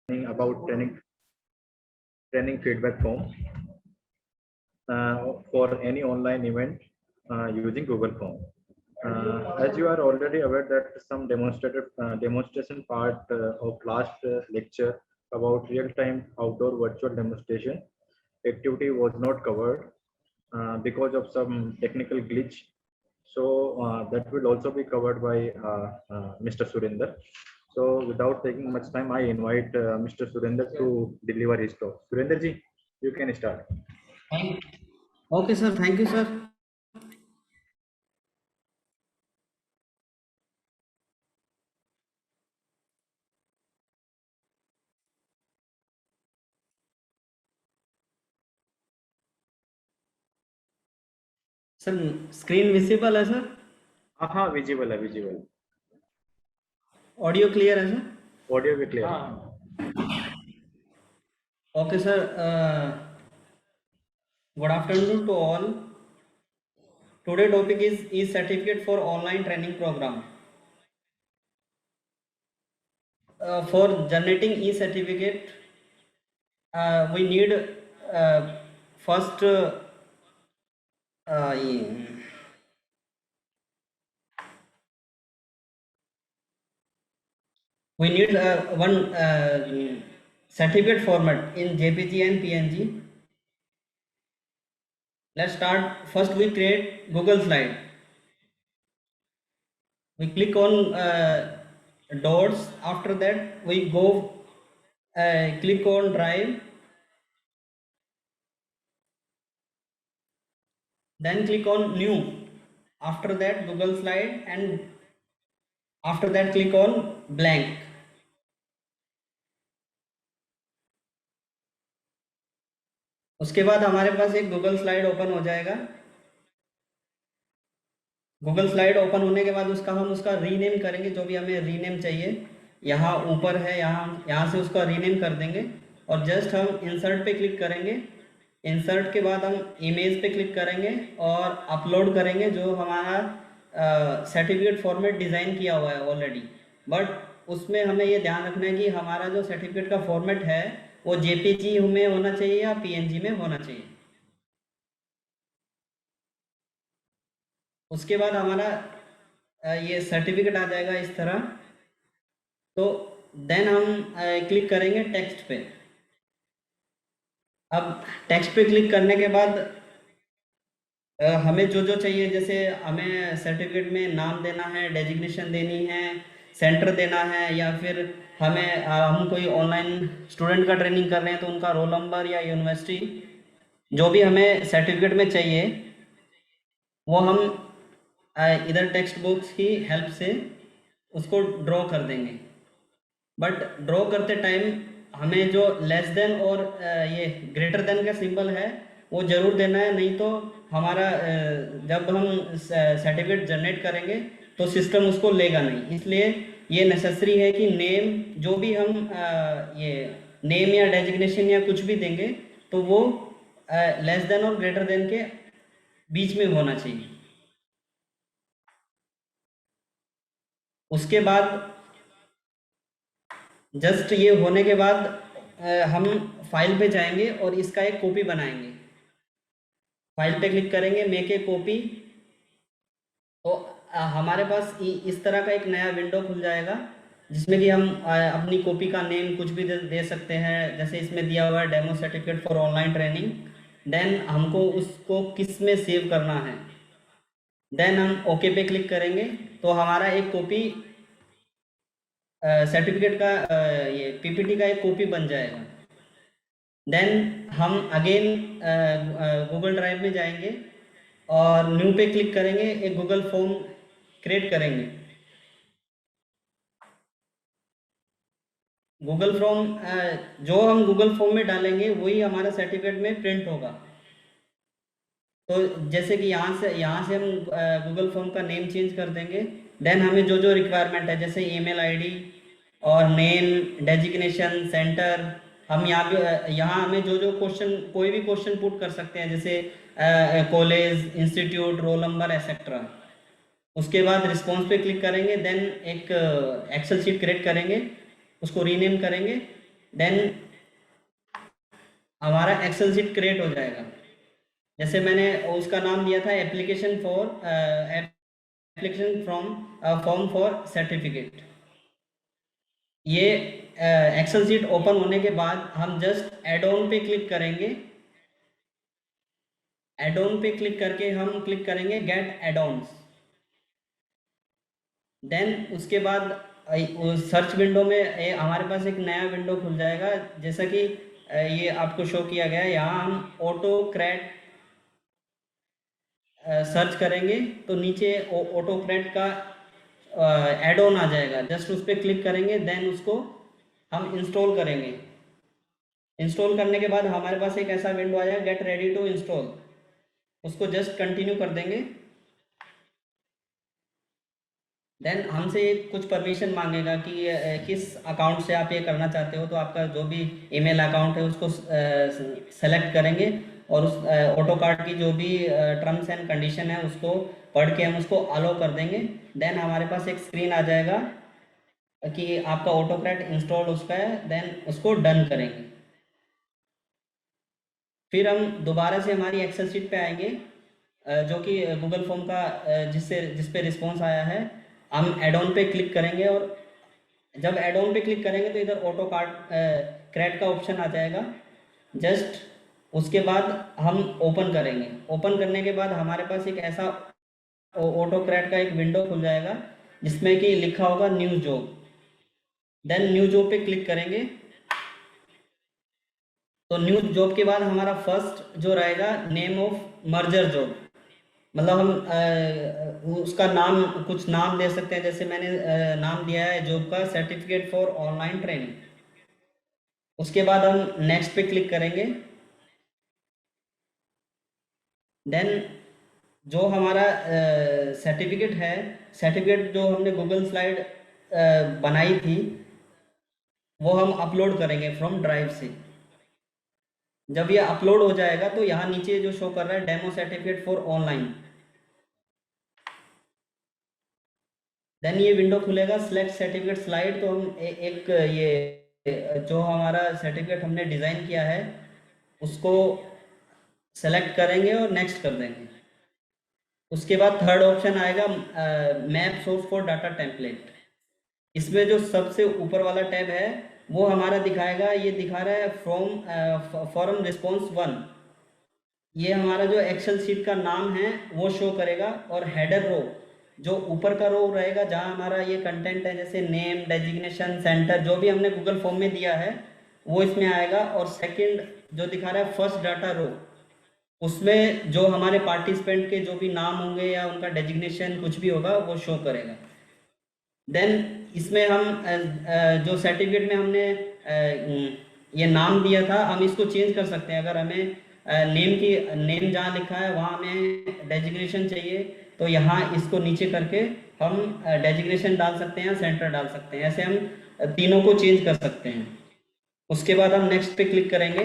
about training feedback form for any online event using Google Form. As you are already aware that some demonstration part of last lecture about real-time outdoor virtual demonstration activity was not covered because of some technical glitch. So that will also be covered by Mr. Surinder. So without taking much time, I invite Mr. Surinder to deliver his talk. Surinder ji, you can start. Okay, sir. Thank you, sir. Sir screen visible है सर? हाँ visible है, visible. Audio clear है sir? Audio भी clear है। Okay sir, good afternoon to all. Today topic is e certificate for online training program. For generating e certificate, we need first we need one certificate format in JPG and PNG. Let's start. First we create Google slide. We click on dots. After that we go click on drive, then click on new. After that Google slide, and after that click on blank. उसके बाद हमारे पास एक Google slide open हो जाएगा. Google slide open होने के बाद हम उसका रीनेम करेंगे, जो भी हमें रीनेम चाहिए. यहाँ ऊपर है, यहाँ से उसका रीनेम कर देंगे और जस्ट हम इंसर्ट पे क्लिक करेंगे. इंसर्ट के बाद हम इमेज पे क्लिक करेंगे और अपलोड करेंगे जो हमारा सर्टिफिकेट फॉर्मेट डिज़ाइन किया हुआ है ऑलरेडी. बट उसमें हमें ये ध्यान रखना है कि हमारा जो सर्टिफिकेट का फॉर्मेट है वो जेपीजी में होना चाहिए या पीएनजी में होना चाहिए. उसके बाद हमारा ये सर्टिफिकेट आ जाएगा इस तरह. तो देन हम क्लिक करेंगे टेक्स्ट पे. अब टेक्स्ट पे क्लिक करने के बाद हमें जो चाहिए, जैसे हमें सर्टिफिकेट में नाम देना है, डेजिग्नेशन देनी है, सेंटर देना है, या फिर हमें हम कोई ऑनलाइन स्टूडेंट का ट्रेनिंग कर रहे हैं तो उनका रोल नंबर या यूनिवर्सिटी, जो भी हमें सर्टिफिकेट में चाहिए वो हम इधर टेक्स्ट बॉक्स की हेल्प से उसको ड्रॉ कर देंगे. बट ड्रॉ करते टाइम हमें जो लेस देन और ये ग्रेटर देन का सिंबल है वो ज़रूर देना है, नहीं तो हमारा जब हम सर्टिफिकेट जनरेट करेंगे तो सिस्टम उसको लेगा नहीं. इसलिए ये नेसेसरी है कि नेम, जो भी हम ये नेम या डेजिग्नेशन या कुछ भी देंगे तो वो लेस देन और ग्रेटर देन के बीच में होना चाहिए. उसके बाद जस्ट ये होने के बाद हम फाइल पे जाएंगे और इसका एक कॉपी बनाएंगे. फाइल पे क्लिक करेंगे, मेक ए कॉपी. तो हमारे पास इस तरह का एक नया विंडो खुल जाएगा जिसमें कि हम अपनी कॉपी का नेम कुछ भी दे सकते हैं. जैसे इसमें दिया हुआ है demo certificate for online training. Then हमको उसको किस में सेव करना है, देन हम ओके पे क्लिक करेंगे तो हमारा एक कॉपी सर्टिफिकेट का ये पीपीटी का एक कॉपी बन जाएगा. देन हम अगेन गूगल ड्राइव में जाएंगे और न्यू पे क्लिक करेंगे, एक गूगल फॉर्म क्रिएट करेंगे. गूगल फॉर्म जो हम गूगल फॉर्म में डालेंगे वही हमारा सर्टिफिकेट में प्रिंट होगा. तो जैसे कि यहाँ से हम गूगल फॉर्म का नेम चेंज कर देंगे. देन हमें जो रिक्वायरमेंट है, जैसे ईमेल आईडी और नेम, डेजिग्नेशन, सेंटर, हम यहाँ हमें जो क्वेश्चन, कोई भी क्वेश्चन पुट कर सकते हैं, जैसे college, institute, roll number, etcetera. उसके बाद रिस्पॉन्स पे क्लिक करेंगे. देन एक एक्सेल शीट क्रिएट करेंगे, उसको रीनेम करेंगे देन हमारा एक्सेल शीट क्रिएट हो जाएगा। जैसे मैंने उसका नाम दिया था application from form for certificate. ये एक्सेल शीट ओपन होने के बाद हम जस्ट एड ऑन पे क्लिक करेंगे। एड ऑन पे क्लिक करके हम क्लिक करेंगे गेट एड ऑन्स। देन उसके बाद सर्च विंडो में हमारे पास एक नया विंडो खुल जाएगा, जैसा कि ये आपको शो किया गया है। यहाँ हम ऑटो क्रैट सर्च करेंगे तो नीचे ऑटो क्रैट का एड ऑन आ जाएगा, जस्ट उस पर क्लिक करेंगे, देन उसको हम इंस्टॉल करेंगे। इंस्टॉल करने के बाद हमारे पास एक ऐसा विंडो आ जाएगा गेट रेडी टू इंस्टॉल, उसको जस्ट कंटिन्यू कर देंगे। देन हमसे कुछ परमिशन मांगेगा कि किस अकाउंट से आप ये करना चाहते हो, तो आपका जो भी ईमेल अकाउंट है उसको सेलेक्ट करेंगे और उस ऑटो कार्ड की जो भी टर्म्स एंड कंडीशन है उसको पढ़ के हम उसको अलो कर देंगे। देन हमारे पास एक स्क्रीन आ जाएगा कि आपका ऑटो कार्ड इंस्टॉल उसका है, देन उसको डन करेंगे। फिर हम दोबारा से हमारी एक्सेल शीट पे आएंगे, जो कि गूगल फॉर्म का जिस पे रिस्पॉन्स आया है, हम एड ऑन पे क्लिक करेंगे। और जब एड ऑन पे क्लिक करेंगे तो इधर ऑटो कार्ड क्रेडिट का ऑप्शन आ जाएगा। जस्ट उसके बाद हम ओपन करेंगे। ओपन करने के बाद हमारे पास एक ऐसा ऑटो क्रेडिट का एक विंडो खुल जाएगा जिसमें कि लिखा होगा new job. Then new job पे क्लिक करेंगे तो न्यू जॉब के बाद हमारा फर्स्ट जो रहेगा नेम ऑफ मर्जर जॉब, मतलब हम उसका नाम कुछ नाम दे सकते हैं। जैसे मैंने नाम दिया है जॉब का सर्टिफिकेट फॉर ऑनलाइन ट्रेनिंग। उसके बाद हम नेक्स्ट पे क्लिक करेंगे। देन जो हमारा सर्टिफिकेट है, सर्टिफिकेट जो हमने गूगल स्लाइड बनाई थी वो हम अपलोड करेंगे फ्रॉम ड्राइव से। जब ये अपलोड हो जाएगा तो यहाँ नीचे जो शो कर रहा है demo certificate for online, then ये विंडो खुलेगा सिलेक्ट सर्टिफिकेट स्लाइड। तो हम एक ये जो हमारा सर्टिफिकेट हमने डिज़ाइन किया है उसको सेलेक्ट करेंगे और नेक्स्ट कर देंगे। उसके बाद थर्ड ऑप्शन आएगा map source for data template. इसमें जो सबसे ऊपर वाला टैब है वो हमारा दिखाएगा, ये दिखा रहा है फ्रॉम फॉर्म रिस्पॉन्स 1। ये हमारा जो एक्सेल शीट का नाम है वो शो करेगा। और हेडर रो, जो ऊपर का रो रहेगा जहाँ हमारा ये कंटेंट है, जैसे नेम, डेजिग्नेशन, सेंटर, जो भी हमने गूगल फॉर्म में दिया है वो इसमें आएगा। और सेकंड जो दिखा रहा है फर्स्ट डाटा रो, उसमें जो हमारे पार्टिसिपेंट के जो भी नाम होंगे या उनका डेजिग्नेशन कुछ भी होगा वो शो करेगा। देन इसमें हम जो सर्टिफिकेट में हमने ये नाम दिया था हम इसको चेंज कर सकते हैं। अगर हमें नेम जहाँ लिखा है वहाँ हमें डेजिग्नेशन चाहिए तो यहाँ इसको नीचे करके हम डेजिग्नेशन डाल सकते हैं, सेंटर डाल सकते हैं। ऐसे हम तीनों को चेंज कर सकते हैं। उसके बाद हम नेक्स्ट पे क्लिक करेंगे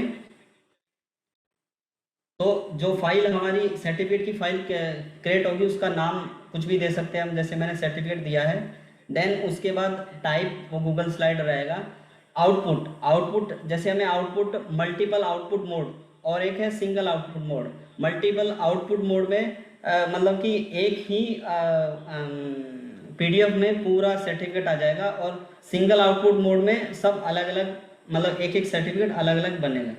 तो जो फाइल हमारी सर्टिफिकेट की फाइल क्रिएट होगी उसका नाम कुछ भी दे सकते हैं हम, जैसे मैंने सर्टिफिकेट दिया है। देन उसके बाद टाइप वो गूगल स्लाइड रहेगा। आउटपुट जैसे हमें आउटपुट मल्टीपल आउटपुट मोड और एक है single output mode. Multiple output mode में मतलब कि एक ही पीडीएफ में पूरा सर्टिफिकेट आ जाएगा और सिंगल आउटपुट मोड में सब अलग अलग, मतलब एक एक सर्टिफिकेट अलग अलग बनेगा।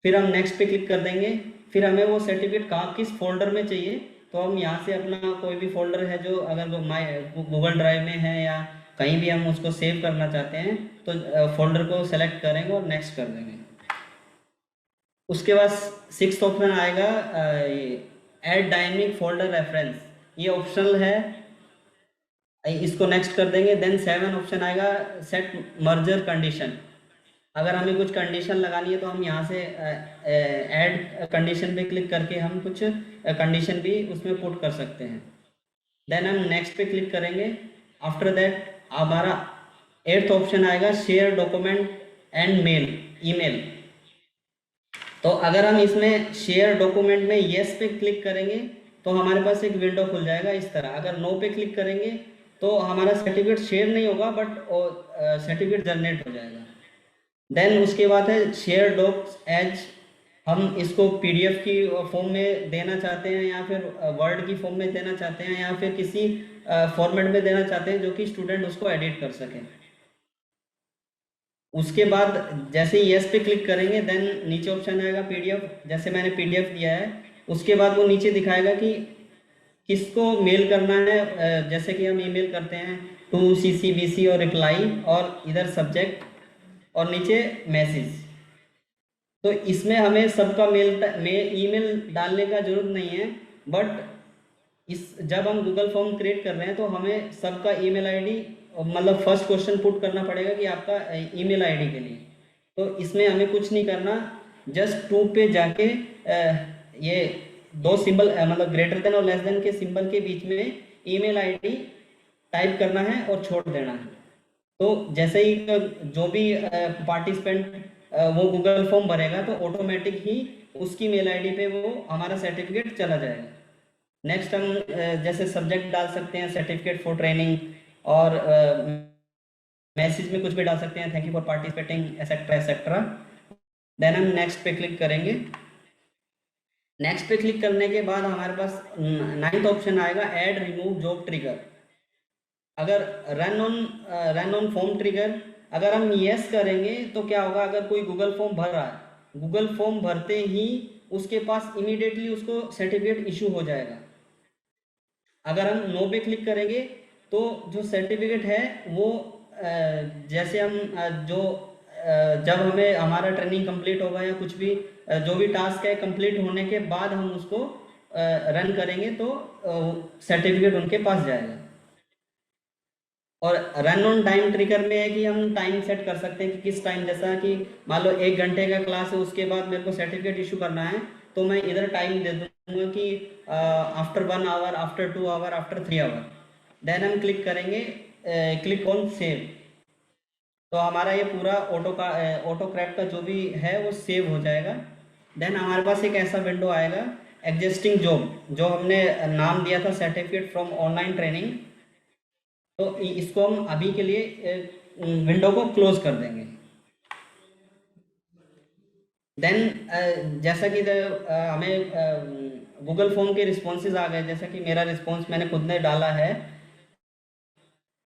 फिर हम नेक्स्ट पे क्लिक कर देंगे। फिर हमें वो सर्टिफिकेट कहाँ किस फोल्डर में चाहिए तो हम यहाँ से अपना कोई भी फोल्डर है जो अगर वो गूगल ड्राइव में है या कहीं भी हम उसको सेव करना चाहते हैं तो फोल्डर को सेलेक्ट करेंगे और नेक्स्ट कर देंगे। उसके बाद सिक्स्थ ऑप्शन आएगा ऐड डायनेमिक फोल्डर रेफरेंस, ये ऑप्शनल है, इसको नेक्स्ट कर देंगे। देन 7 ऑप्शन आएगा सेट मर्जर कंडीशन। अगर हमें कुछ कंडीशन लगानी है तो हम यहाँ से ऐड कंडीशन पे क्लिक करके हम कुछ कंडीशन भी उसमें पुट कर सकते हैं। देन हम नेक्स्ट पे क्लिक करेंगे। आफ्टर दैट हमारा 8th ऑप्शन आएगा शेयर डॉक्यूमेंट एंड ईमेल। तो अगर हम इसमें शेयर डॉक्यूमेंट में येस पे क्लिक करेंगे तो हमारे पास एक विंडो खुल जाएगा इस तरह। अगर नो पे क्लिक करेंगे तो हमारा सर्टिफिकेट शेयर नहीं होगा बट सर्टिफिकेट जनरेट हो जाएगा। देन उसके बाद है शेयर डॉक्स एज, हम इसको पीडीएफ की फॉर्म में देना चाहते हैं या फिर वर्ड की फॉर्म में देना चाहते हैं या फिर किसी फॉर्मेट में देना चाहते हैं जो कि स्टूडेंट उसको एडिट कर सके। उसके बाद जैसे ही यस पे क्लिक करेंगे देन नीचे ऑप्शन आएगा पीडीएफ, जैसे मैंने पीडीएफ दिया है उसके बाद वो नीचे दिखाएगा कि किसको मेल करना है। जैसे कि हम ईमेल करते हैं टू सीसीबीसी और रिप्लाई और इधर सब्जेक्ट और नीचे मैसेज। तो इसमें हमें सबका ईमेल डालने का जरूरत नहीं है, बट इस जब हम गूगल फॉर्म क्रिएट कर रहे हैं तो हमें सबका ईमेल आईडी, मतलब फर्स्ट क्वेश्चन पुट करना पड़ेगा कि आपका ईमेल आईडी के लिए। तो इसमें हमें कुछ नहीं करना, जस्ट टू पे जाके ये दो सिंबल मतलब ग्रेटर देन और लेस देन के सिंबल के बीच में ईमेल आईडी टाइप करना है और छोड़ देना है। तो जैसे ही जो भी पार्टिसिपेंट वो गूगल फॉर्म भरेगा तो ऑटोमेटिक ही उसकी मेल आईडी पे वो हमारा सर्टिफिकेट चला जाएगा। नेक्स्ट हम जैसे सब्जेक्ट डाल सकते हैं सर्टिफिकेट फॉर ट्रेनिंग, और मैसेज में कुछ भी डाल सकते हैं, thank you for participating etcetera etcetera. Then हम नेक्स्ट पे क्लिक करेंगे। नेक्स्ट पे क्लिक करने के बाद हमारे पास 9th ऑप्शन आएगा ऐड रिमूव जॉब ट्रिगर। अगर रन ऑन फॉर्म ट्रिगर अगर हम यस करेंगे तो क्या होगा, अगर कोई गूगल फॉर्म भर रहा है, गूगल फॉर्म भरते ही उसके पास इमीडिएटली उसको सर्टिफिकेट इशू हो जाएगा। अगर हम नो पे क्लिक करेंगे तो जो सर्टिफिकेट है वो जैसे हम जब हमें हमारा ट्रेनिंग कंप्लीट होगा या कुछ भी जो भी टास्क है कंप्लीट होने के बाद हम उसको रन करेंगे तो सर्टिफिकेट उनके पास जाएगा। और रन ऑन टाइम ट्रिगर में है कि हम टाइम सेट कर सकते हैं कि किस टाइम, जैसा कि मान लो 1 घंटे का क्लास है उसके बाद मेरे को सर्टिफिकेट इशू करना है तो मैं इधर टाइम दे दूंगा कि after 1 hour, after 2 hour, after 3 hour. Then हम क्लिक करेंगे क्लिक ऑन सेव, तो हमारा ये पूरा ऑटो क्रैक का जो भी है वो सेव हो जाएगा। देन हमारे पास एक ऐसा विंडो आएगा एग्जिस्टिंग जॉब, जो हमने नाम दिया था सर्टिफिकेट फ्रॉम ऑनलाइन ट्रेनिंग, तो इसको हम अभी के लिए विंडो को क्लोज कर देंगे। देन जैसा कि हमें गूगल फॉर्म के रिस्पॉन्सेज आ गए, जैसा कि मेरा रिस्पॉन्स मैंने खुद ने डाला है,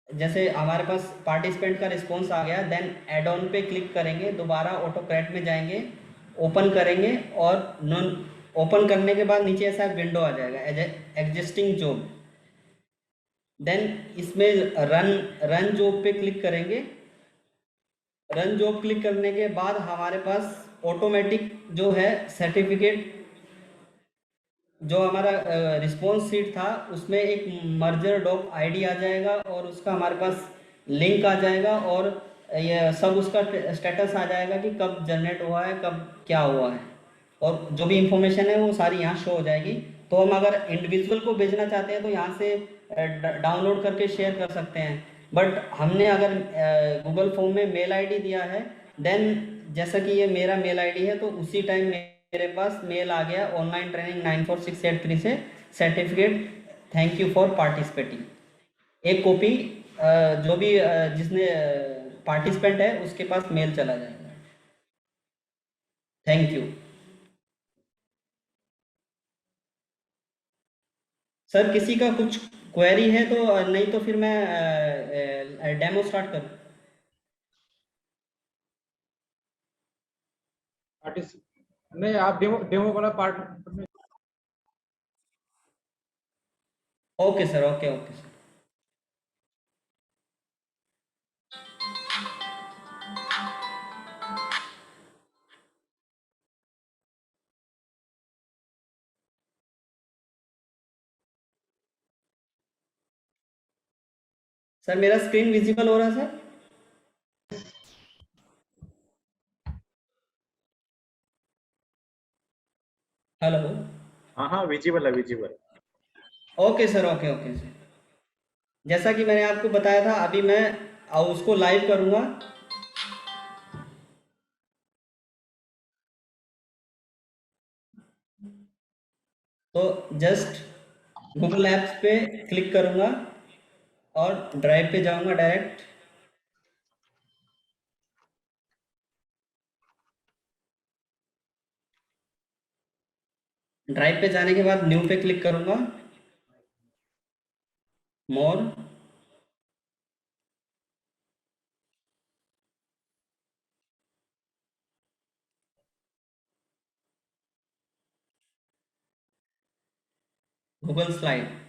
जैसे हमारे पास पार्टिसिपेंट का रिस्पॉन्स आ गया। देन एड ऑन पे क्लिक करेंगे, दोबारा ऑटो क्रैट में जाएंगे, ओपन करेंगे और नॉन ओपन करने के बाद नीचे ऐसा विंडो आ जाएगा एग्जिस्टिंग जॉब। देन इसमें रन रन जॉब पे क्लिक करेंगे। रन जॉब क्लिक करने के बाद हमारे पास ऑटोमेटिक जो है सर्टिफिकेट, जो हमारा रिस्पॉन्स सीट था उसमें एक मर्जर डॉक आईडी आ जाएगा और उसका हमारे पास लिंक आ जाएगा और ये सब उसका स्टेटस आ जाएगा कि कब जनरेट हुआ है, कब क्या हुआ है, और जो भी इंफॉर्मेशन है वो सारी यहाँ शो हो जाएगी। तो हम अगर इंडिविजुअल को भेजना चाहते हैं तो यहाँ से डाउनलोड करके शेयर कर सकते हैं, बट हमने अगर गूगल फॉर्म में मेल आईडी दिया है, देन जैसा कि ये मेरा मेल आईडी है तो उसी टाइम मेरे पास मेल आ गया ऑनलाइन ट्रेनिंग 94683 से certificate thank you for participating. एक कॉपी जो भी जिसने पार्टिसिपेंट है उसके पास मेल चला जाएगा। Thank you sir. किसी का कुछ क्वेरी है तो नहीं तो फिर मैं डेमो स्टार्ट करूँ। नहीं, आप डेमो डेमो वाला पार्ट में। Okay sir, okay okay sir. Sir मेरा स्क्रीन विजिबल हो रहा है सर? हेलो। हाँ हाँ, विजिबल है, visible. Okay sir, okay okay sir. जैसा कि मैंने आपको बताया था अभी मैं उसको लाइव करूँगा। तो जस्ट गूगल ऐप्स पे क्लिक करूँगा और ड्राइव पे जाऊँगा डायरेक्ट। ड्राइव पे जाने के बाद न्यू पे क्लिक करूँगा, मोर, गूगल स्लाइड।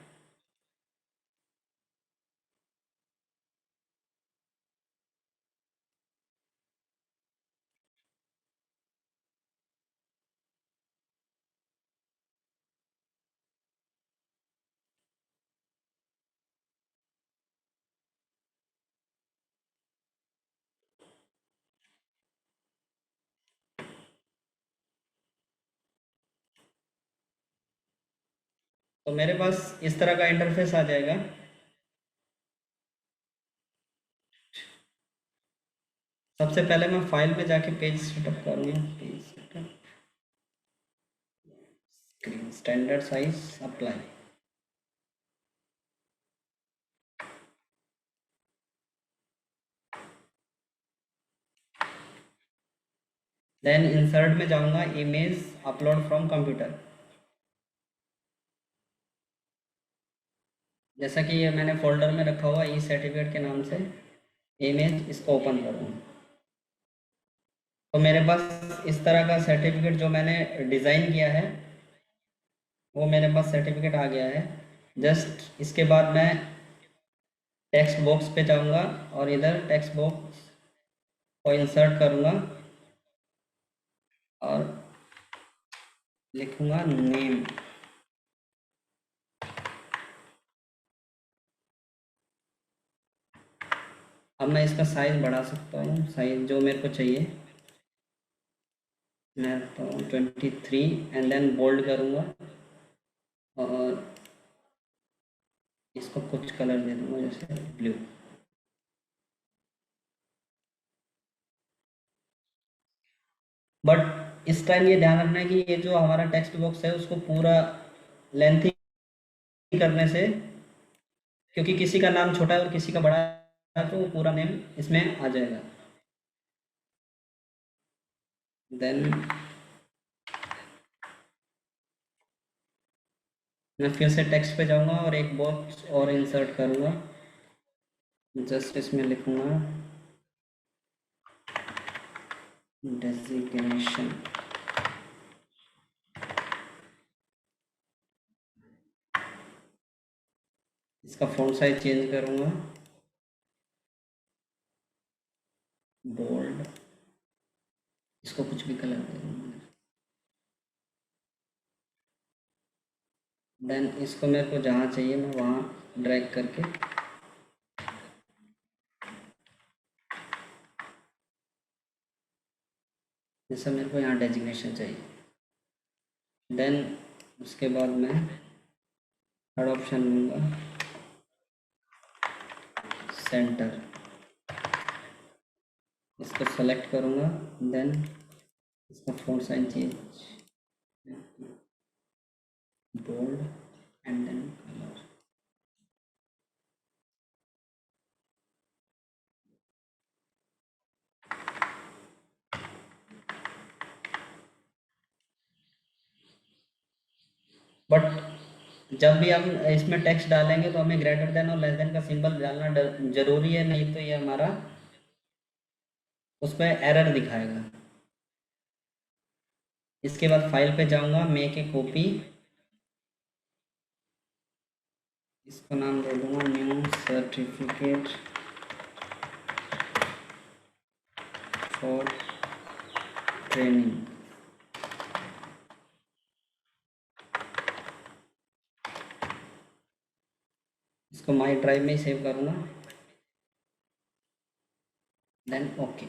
तो मेरे पास इस तरह का इंटरफेस आ जाएगा। सबसे पहले मैं फाइल में जाके पेज सेटअप करूँगा, page setup, screen, standard size, apply. Then insert में जाऊँगा, इमेज अपलोड फ्रॉम कंप्यूटर। जैसा कि ये मैंने फोल्डर में रखा हुआ ई सर्टिफिकेट के नाम से इमेज, इसको ओपन करूँगा। तो मेरे पास इस तरह का सर्टिफिकेट जो मैंने डिज़ाइन किया है वो मेरे पास सर्टिफिकेट आ गया है। जस्ट इसके बाद मैं टेक्स्ट बॉक्स पे जाऊंगा और इधर टेक्स्ट बॉक्स को इंसर्ट करूंगा और लिखूंगा नेम। अब मैं इसका साइज बढ़ा सकता हूँ, साइज जो मेरे को चाहिए। मैं तो 23 एंड देन बोल्ड करूँगा और इसको कुछ कलर दे दूँगा जैसे ब्लू। बट इस टाइम ये ध्यान रखना है कि ये जो हमारा टेक्स्ट बॉक्स है उसको पूरा लेंथी करने से, क्योंकि किसी का नाम छोटा है और किसी का बड़ा है तो वो पूरा नेम इसमें आ जाएगा। देन मैं फिर से टेक्स्ट पे जाऊंगा और एक बॉक्स और इंसर्ट करूंगा। जस्ट इसमें लिखूंगा डेजिग्नेशन। इसका फॉन्ट साइज चेंज करूंगा, बोल्ड, इसको कुछ भी कलर दे दूंगा। देन इसको मेरे को जहाँ चाहिए मैं वहाँ ड्रैग करके जैसा मेरे को यहाँ डेजिग्नेशन चाहिए। देन उसके बाद मैं थर्ड ऑप्शन लूँगा, सेंटर। इसको सेलेक्ट करूँगा, देन इसका font size change, bold and then colour. But जब भी हम इसमें टेक्स्ट डालेंगे तो हमें ग्रेटर देन और लेस देन का सिंबल डालना जरूरी है, नहीं तो ये हमारा उस पर एरर दिखाएगा। इसके बाद फाइल पे जाऊंगा, मेक ए कॉपी, इसको नाम दे दूंगा न्यू सर्टिफिकेट फॉर ट्रेनिंग। इसको माई ड्राइव में ही सेव करूँगा, देन ओके।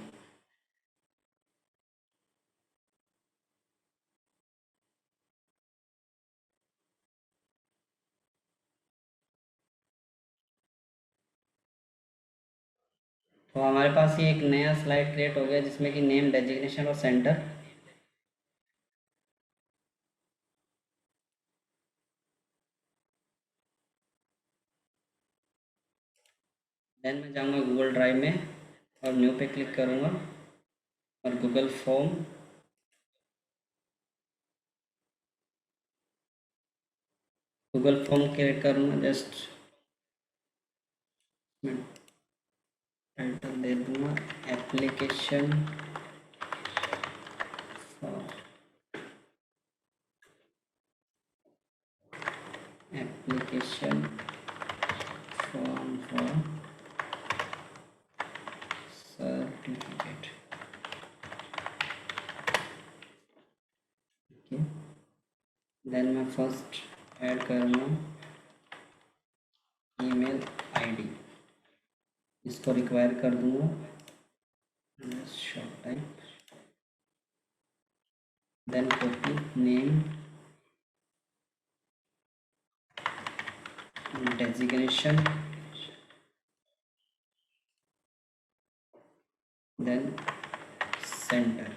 तो हमारे पास ये एक नया स्लाइड क्रिएट हो गया जिसमें कि नेम, डेजिग्नेशन और सेंटर। देन मैं जाऊंगा गूगल ड्राइव में और न्यू पे क्लिक करूंगा और Google form, Google form create करूँगा, जस्ट मैं टाइटल दे दूँगा application for application form for certificate. Okay, then मैं फर्स्ट ऐड करूँगा ईमेल आईडी, इसको रिक्वायर कर दूँगा, short type, then copy name, designation, then centre.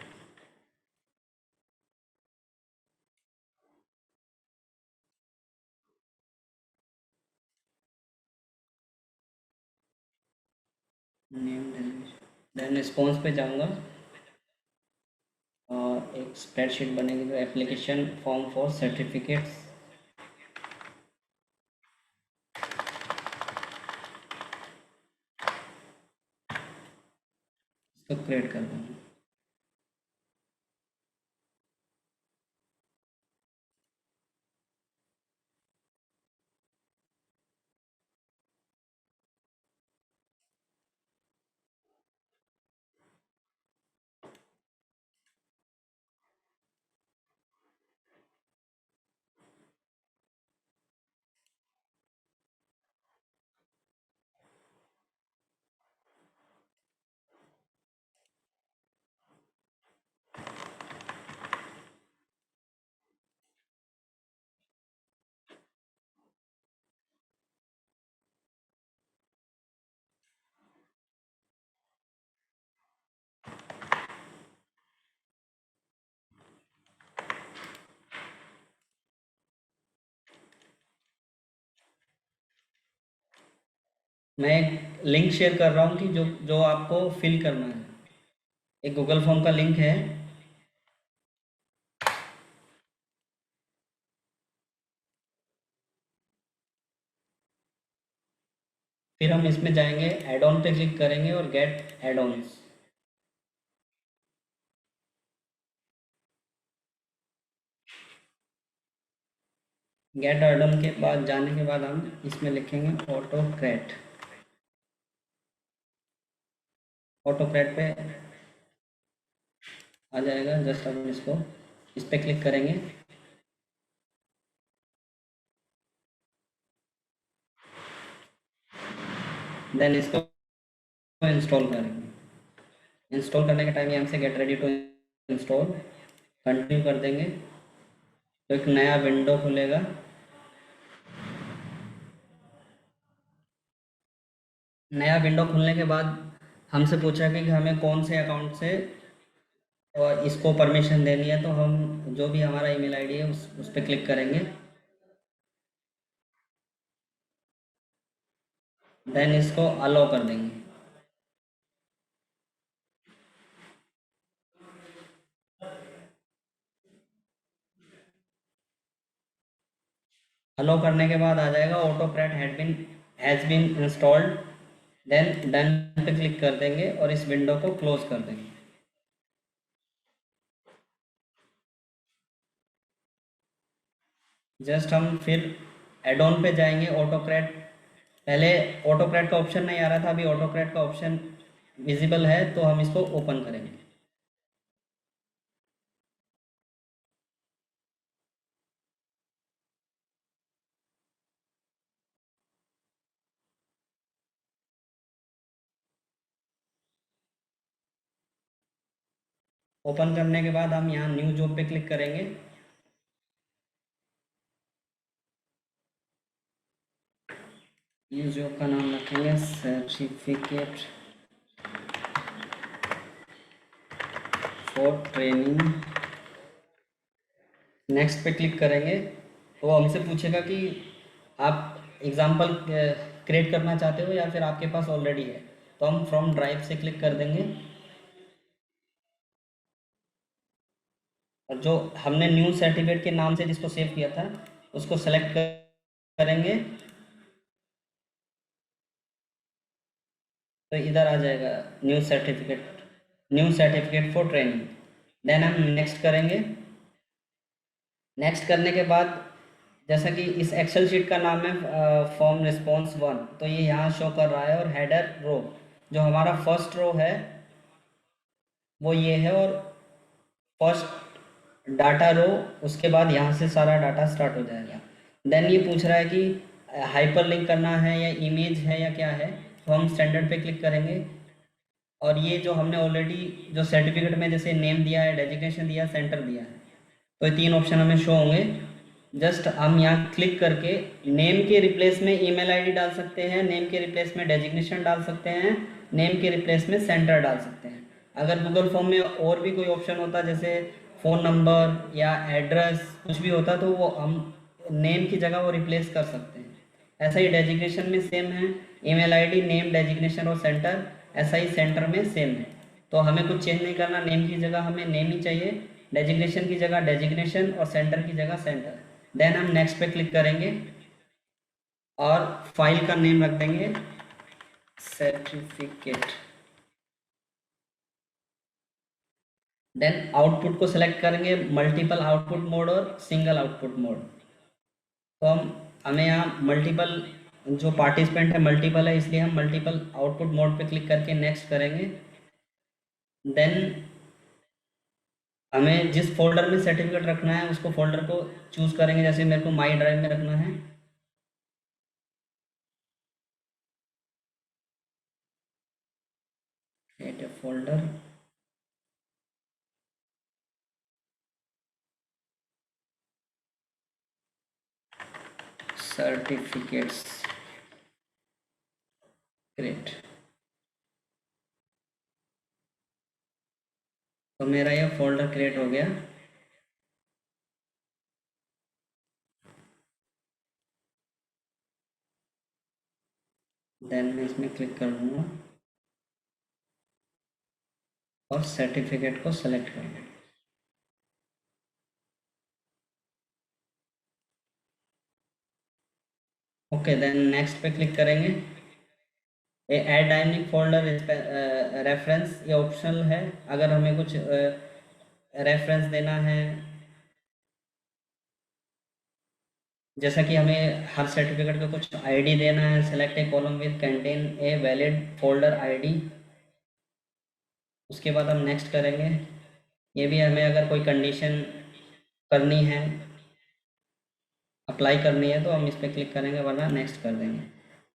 Name then response पे जाऊंगा और एक स्प्रेडशीट बनेगी जो एप्लीकेशन फॉर्म फॉर सर्टिफिकेट्स, इसको क्रिएट कर दूंगा। मैं एक लिंक शेयर कर रहा हूँ कि जो जो आपको फिल करना है, एक गूगल फॉर्म का लिंक है, फिर हम इसमें जाएंगे, एड ऑन पे क्लिक करेंगे और get add ons. Get add on के बाद जाने के बाद हम इसमें लिखेंगे ऑटोकैड। ऑटोकैड पे आ जाएगा, जस्ट हम इसको इस पर क्लिक करेंगे, देन इसको इंस्टॉल करेंगे। इंस्टॉल करने के टाइम यहाँ से get ready to install continue कर देंगे तो एक नया विंडो खुलेगा। नया विंडो खुलने के बाद हमसे पूछा कि हमें कौन से अकाउंट से और इसको परमिशन देनी है, तो हम जो भी हमारा ईमेल आईडी है उस पर क्लिक करेंगे, देन इसको अलाउ कर देंगे। अलाउ करने के बाद आ जाएगा AutoCAD has been installed, then done पे क्लिक कर देंगे और इस विंडो को क्लोज कर देंगे। जस्ट हम फिर एड ऑन पे जाएंगे, ऑटोकैड, पहले ऑटोकैड का ऑप्शन नहीं आ रहा था, अभी ऑटोकैड का ऑप्शन विजिबल है, तो हम इसको ओपन करेंगे। ओपन करने के बाद हम यहाँ न्यू जॉब पे क्लिक करेंगे, न्यू जॉब का नाम रखेंगे सर्टिफिकेट फॉर ट्रेनिंग। नेक्स्ट पे क्लिक करेंगे तो हमसे पूछेगा कि आप एग्जाम्पल क्रिएट करना चाहते हो या फिर आपके पास ऑलरेडी है, तो हम फ्रॉम ड्राइव से क्लिक कर देंगे और जो हमने न्यू सर्टिफिकेट के नाम से जिसको सेव किया था उसको सेलेक्ट कर करेंगे तो इधर आ जाएगा new certificate for training. Then हम नेक्स्ट करेंगे। नेक्स्ट करने के बाद जैसा कि इस एक्सेल शीट का नाम है फॉर्म रिस्पॉन्स 1, तो ये यहाँ शो कर रहा है। और हेडर रो, जो हमारा फर्स्ट रो है वो ये है, और फर्स्ट डाटा रो, उसके बाद यहाँ से सारा डाटा स्टार्ट हो जाएगा। देन ये पूछ रहा है कि हाइपर लिंक करना है या इमेज है या क्या है, तो हम स्टैंडर्ड पे क्लिक करेंगे। और ये जो हमने ऑलरेडी जो सर्टिफिकेट में जैसे नेम दिया है, डेजिग्नेशन दिया, सेंटर दिया है, तो ये 3 ऑप्शन हमें शो होंगे। जस्ट हम यहाँ क्लिक करके नेम के रिप्लेस में ईमेल आईडी डाल सकते हैं, नेम के रिप्लेस में डेजिग्नेशन डाल सकते हैं, नेम के रिप्लेस में सेंटर डाल सकते हैं। अगर गूगल फॉर्म में और भी कोई ऑप्शन होता जैसे फ़ोन नंबर या एड्रेस कुछ भी होता, तो वो हम नेम की जगह वो रिप्लेस कर सकते हैं। ऐसा ही डेजिग्नेशन में सेम है, ईमेल आईडी, नेम, डेजिग्नेशन और सेंटर। ऐसा ही सेंटर में सेम है, तो हमें कुछ चेंज नहीं करना। नेम की जगह हमें नेम ही चाहिए, डेजिग्नेशन की जगह डेजिग्नेशन और सेंटर की जगह सेंटर। देन हम नेक्स्ट पे क्लिक करेंगे और फाइल का नेम रख देंगे सर्टिफिकेट। देन आउटपुट को सिलेक्ट करेंगे, मल्टीपल आउटपुट मोड और सिंगल आउटपुट मोड। तो हमें यहाँ मल्टीपल, जो पार्टिसिपेंट है मल्टीपल है, इसलिए हम मल्टीपल आउटपुट मोड पे क्लिक करके नेक्स्ट करेंगे। देन हमें जिस फोल्डर में सर्टिफिकेट रखना है उसको फोल्डर को चूज करेंगे। जैसे मेरे को माई ड्राइव में रखना है, create a folder, certificates, great. तो मेरा यह फोल्डर क्रिएट हो गया। देन मैं इसमें क्लिक कर दूंगा और सर्टिफिकेट को सेलेक्ट करूंगा। ओके, देन नेक्स्ट पे क्लिक करेंगे। ये ऐड डायनेमिक फोल्डर रेफरेंस, ये ऑप्शनल है। अगर हमें कुछ रेफरेंस देना है, जैसा कि हमें हर सर्टिफिकेट का कुछ आईडी देना है, select A column with contain a valid folder ID. उसके बाद हम नेक्स्ट करेंगे। ये भी हमें अगर कोई कंडीशन करनी है, अप्लाई करनी है, तो हम इस पर क्लिक करेंगे, वरना नेक्स्ट कर देंगे।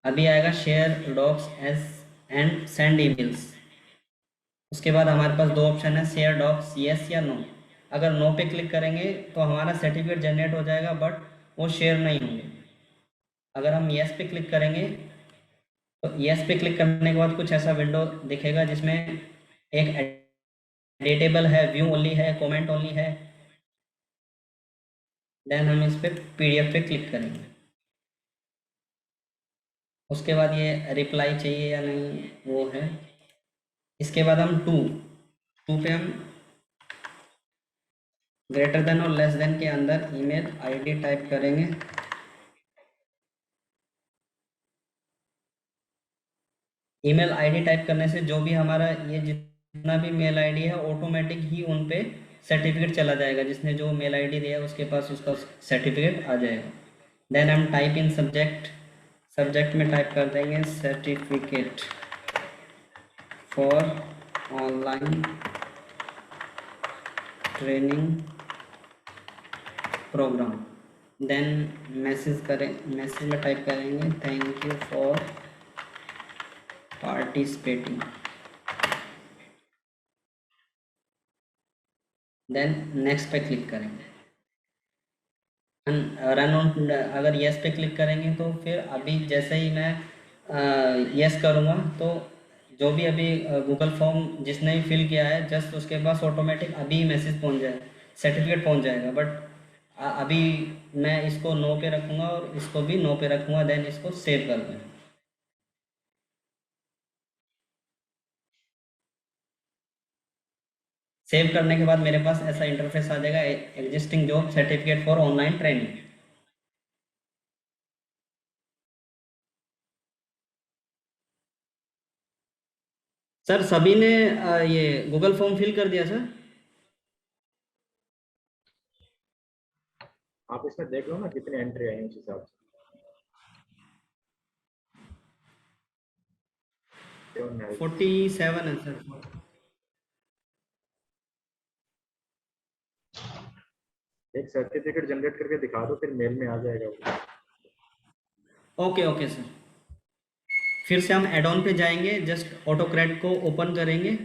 अभी आएगा share docs as and send emails. उसके बाद हमारे पास 2 ऑप्शन है, शेयर डॉक्स येस या नो। अगर नो पे क्लिक करेंगे तो हमारा सर्टिफिकेट जनरेट हो जाएगा, बट वो शेयर नहीं होंगे। अगर हम येस पे क्लिक करेंगे तो येस पे क्लिक करने के बाद कुछ ऐसा विंडो दिखेगा जिसमें एक एडिटेबल है, व्यू ओनली है, कमेंट ओनली है। देन हम इस पे पीडीएफ पे क्लिक करेंगे। उसके बाद ये रिप्लाई चाहिए या नहीं वो है। इसके बाद हम टू पे हम ग्रेटर देन और लेस देन के अंदर ईमेल आईडी टाइप करेंगे। ईमेल आईडी टाइप करने से जो भी हमारा ये जितना भी मेल आईडी है ऑटोमेटिक ही उन पे सर्टिफिकेट चला जाएगा। जिसने जो मेल आईडी दिया है उसके पास उसका सर्टिफिकेट आ जाएगा। देन हम टाइप इन सब्जेक्ट में टाइप कर देंगे certificate for online training program. Then message में टाइप करेंगे thank you for participating. Then next पे क्लिक करेंगे। रन ऑन, अगर यस पे क्लिक करेंगे तो फिर अभी जैसे ही मैं यस करूँगा तो जो भी अभी गूगल फॉर्म जिसने भी फिल किया है जस्ट उसके पास ऑटोमेटिक अभी मैसेज पहुंच जाए, सर्टिफिकेट पहुंच जाएगा। बट अभी मैं इसको नो पे रखूँगा और इसको भी नो पे रखूँगा। देन इसको सेव कर दूँगा। सेव करने के बाद मेरे पास ऐसा इंटरफेस आ जाएगा, existing job certificate for online training. Sir सभी ने ये गूगल फॉर्म फिल कर दिया सर? आप इसमें देख लो ना कितनी एंट्री आई है उस हिसाब से। 47 है सर। एक सर्टिफिकेट जनरेट करके दिखा दो, फिर मेल में आ जाएगा वो। ओके ओके सर, फिर से हम एड ऑन पे जाएंगे, जस्ट ऑटोकैड को ओपन करेंगे।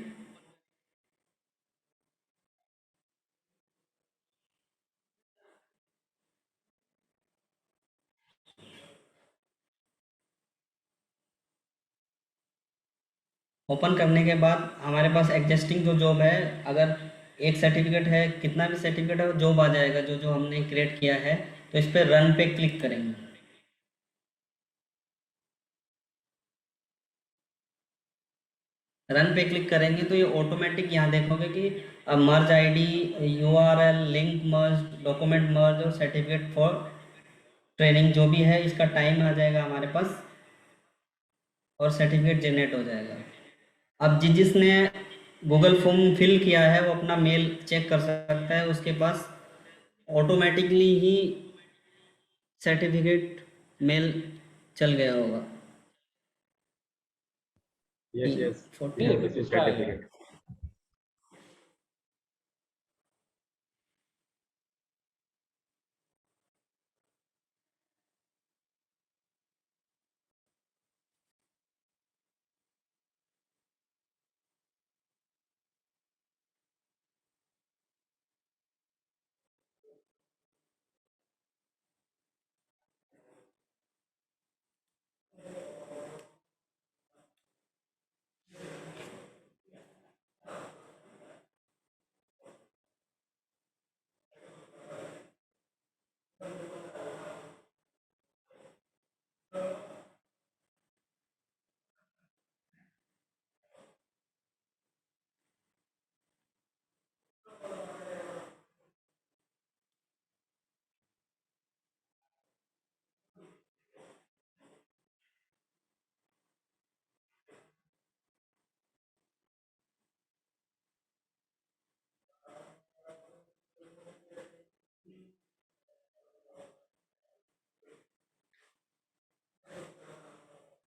ओपन करने के बाद हमारे पास एग्जिस्टिंग जो जॉब है, अगर एक सर्टिफिकेट है, कितना भी सर्टिफिकेट है, जॉब आ जाएगा जो जो हमने क्रिएट किया है। तो इस पर रन पे क्लिक करेंगे। रन पे क्लिक करेंगे तो ये ऑटोमेटिक यहाँ देखोगे कि मर्ज आईडी, यूआरएल, लिंक मर्ज, डॉक्यूमेंट मर्ज और सर्टिफिकेट फॉर ट्रेनिंग जो भी है, इसका टाइम आ जाएगा हमारे पास और सर्टिफिकेट जनरेट हो जाएगा। अब जिसने गूगल फॉर्म फिल किया है वो अपना मेल चेक कर सकता है, उसके पास ऑटोमेटिकली ही सर्टिफिकेट मेल चल गया होगा। यस यस, वी नहीं हैव कुछ रिसीव उसका है। सर्टिफिकेट।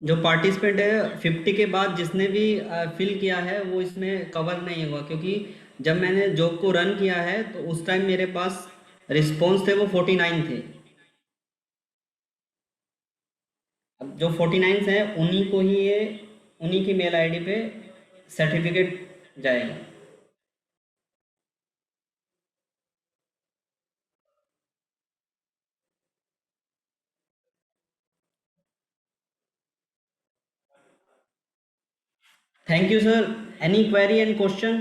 जो पार्टिसिपेंट है 50 के बाद जिसने भी फिल किया है वो इसमें कवर नहीं हुआ, क्योंकि जब मैंने जॉब को रन किया है तो उस टाइम मेरे पास रिस्पॉन्स थे वो 49 थे। अब जो 49 हैं उन्हीं को ही ये, उन्हीं की मेल आईडी पे सर्टिफिकेट जाएगा। Thank you sir. Any query and question?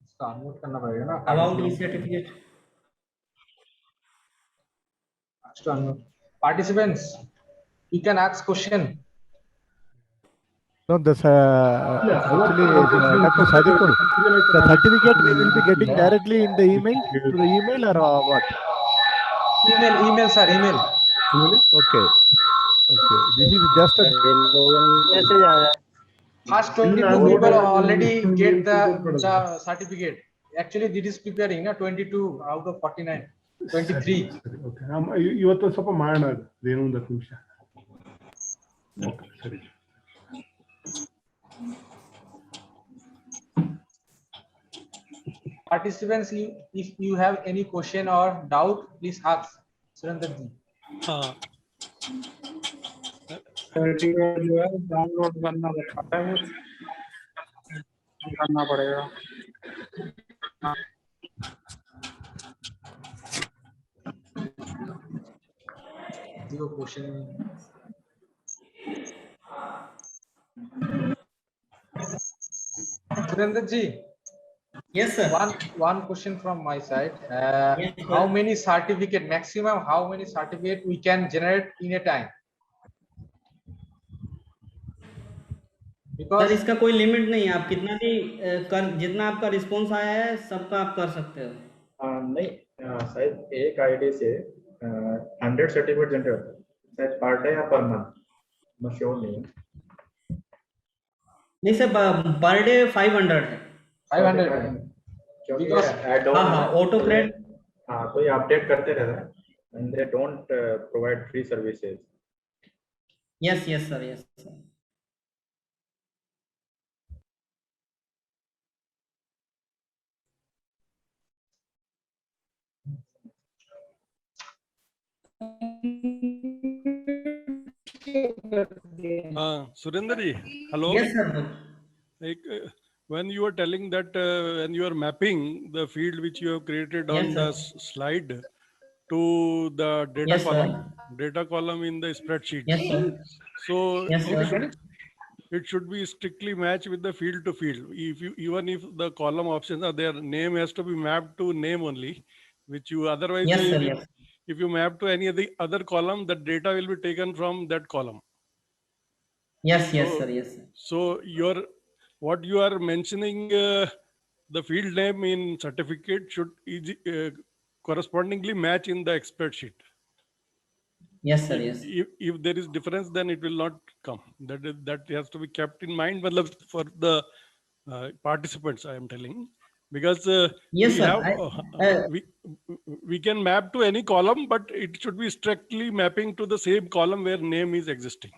इसका अनम्यूट करना पड़ेगा ना about E certificate. participants, you can ask question. No, this actually, Dr. Sadikul, the certificate we will be getting directly in the email, through the email or what? Email sir, email. Okay, okay. This is just a First 22 people already get the certificate. Actually this is preparing na 22 out of 49, 23. ಇವತ್ತು ಸ್ವಲ್ಪ ಮಾಡೋಣ ಅದೇನು ಒಂದು 10 ನಿಮಿಷ. Okay ಸರಿ. Participants, if you have any question or doubt, please ask Surendra ji. Certificate जो है download करना पड़ेगा। Your question. Surendra ji. Yes sir. One question from my side. Yes, sir. How many certificate maximum? How many certificate we can generate in a time? Sir Because इसका कोई limit नहीं है, आप कितना भी कर, जितना आपका रिस्पॉन्स आया है सबका आप कर सकते हो। नहीं, शायद एक आईडी से 100 सर्टिफिकेट जनरेट होता है, शायद पर डे या पर मंथ, मैं श्योर नहीं हूँ। नहीं सर, पर डे 500 है। 500 क्योंकि Because- ऐड हाँ ऑन हाँ, ऑटो क्रेड। हाँ, तो ये अपडेट करते रहता है and they don't provide free services. Yes yes sir, yes sir. Surinder ji, hello. Yes sir. Like, when you are telling that when you are mapping the field which you have created on Yes, the sir. slide to the data Yes, column, sir. data column in the spreadsheet. Yes, sir. So Yes, sir. it should be strictly matched with the field to field. If you, even if the column options are there, name has to be mapped to name only, which you otherwise Yes, sir. if, Yes. if you map to any of the other column, the data will be taken from that column. Yes, yes, So- sir. Yes, sir. So what you are mentioning, the field name in certificate should correspondingly match in the expert sheet. Yes, sir. Yes. If there is difference, then it will not come. That has to be kept in mind, matlab, for the participants. I am telling, because Yes, we sir. have we can map to any column, but it should be strictly mapping to the same column where name is existing.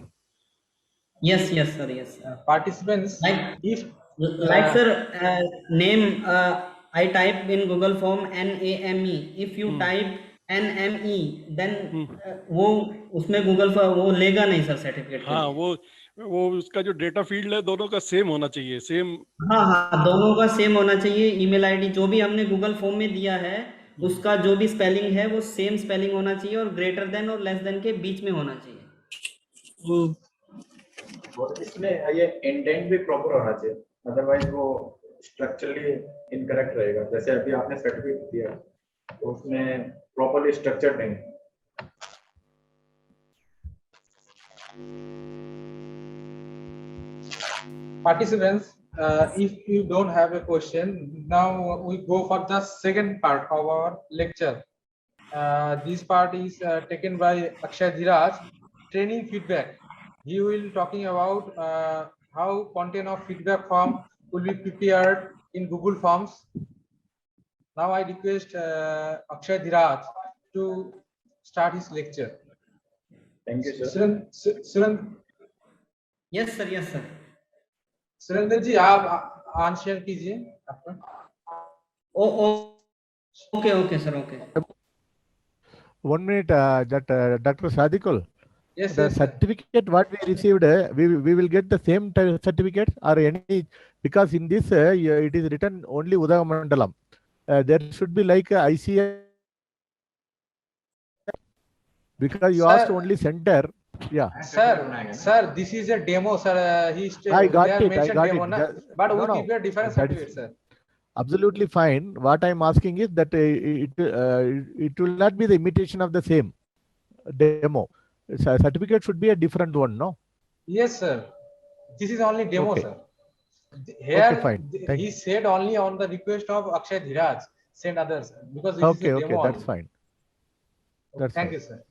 Yes, yes, sir. Yes. Participants, Like, if like sir, name. I type in Google Form NAME. If you type NME, then वो उसमें Google for वो लेगा नहीं sir certificate के हाँ, लिए। वो उसका जो डेटा फील्ड है दोनों का सेम होना चाहिए, सेम। हाँ हाँ, दोनों का सेम होना चाहिए। ईमेल आईडी जो भी हमने गूगल फॉर्म में दिया है उसका जो भी स्पेलिंग है वो सेम स्पेलिंग होना चाहिए और ग्रेटर देन और लेस देन के बीच में होना चाहिए। और इसमें ये इंडेंट भी प्रॉपर होना चाहिए, अदरवाइज वो स्ट्रक्चरली इनकरेक्ट रहेगा। जैसे अभी आपने सर्टिफिकेट दिया तो उसमें प्रॉपर्ली स्ट्रक्चर्ड नहीं। participants, if you don't have a question, now we go for the second part of our lecture. This part is taken by Akshay Dhiraj, training feedback. He will talking about how content of feedback form will be prepared in Google Forms. Now I request Akshay Dhiraj to start his lecture. Thank you sir. Yes sir, yes sir. Surendra ji आप answer कीजिए आपका। Okay okay sir, okay. 1 minute, Dr. Sadikul. Yes, The yes, sir. certificate what we received, we will get the same certificate or any, because in this it is written only Udagamandalam. There should be like ICI, because you Sir. asked only center. Yeah, Sir, this is a demo, sir. I got it. Demo, it. na? But No, we no. give a different That is certificate, sir. absolutely fine. What I'm asking is that it will not be the imitation of the same demo. Certificate should be a different one, no? Yes, sir. This is only demo, Okay. sir. Here, Okay, fine. Thank he you. said only on the request of Akshay Dhiraj, send others, because this Okay, is a okay, demo. that's only. fine. That's Thank fine. you, sir.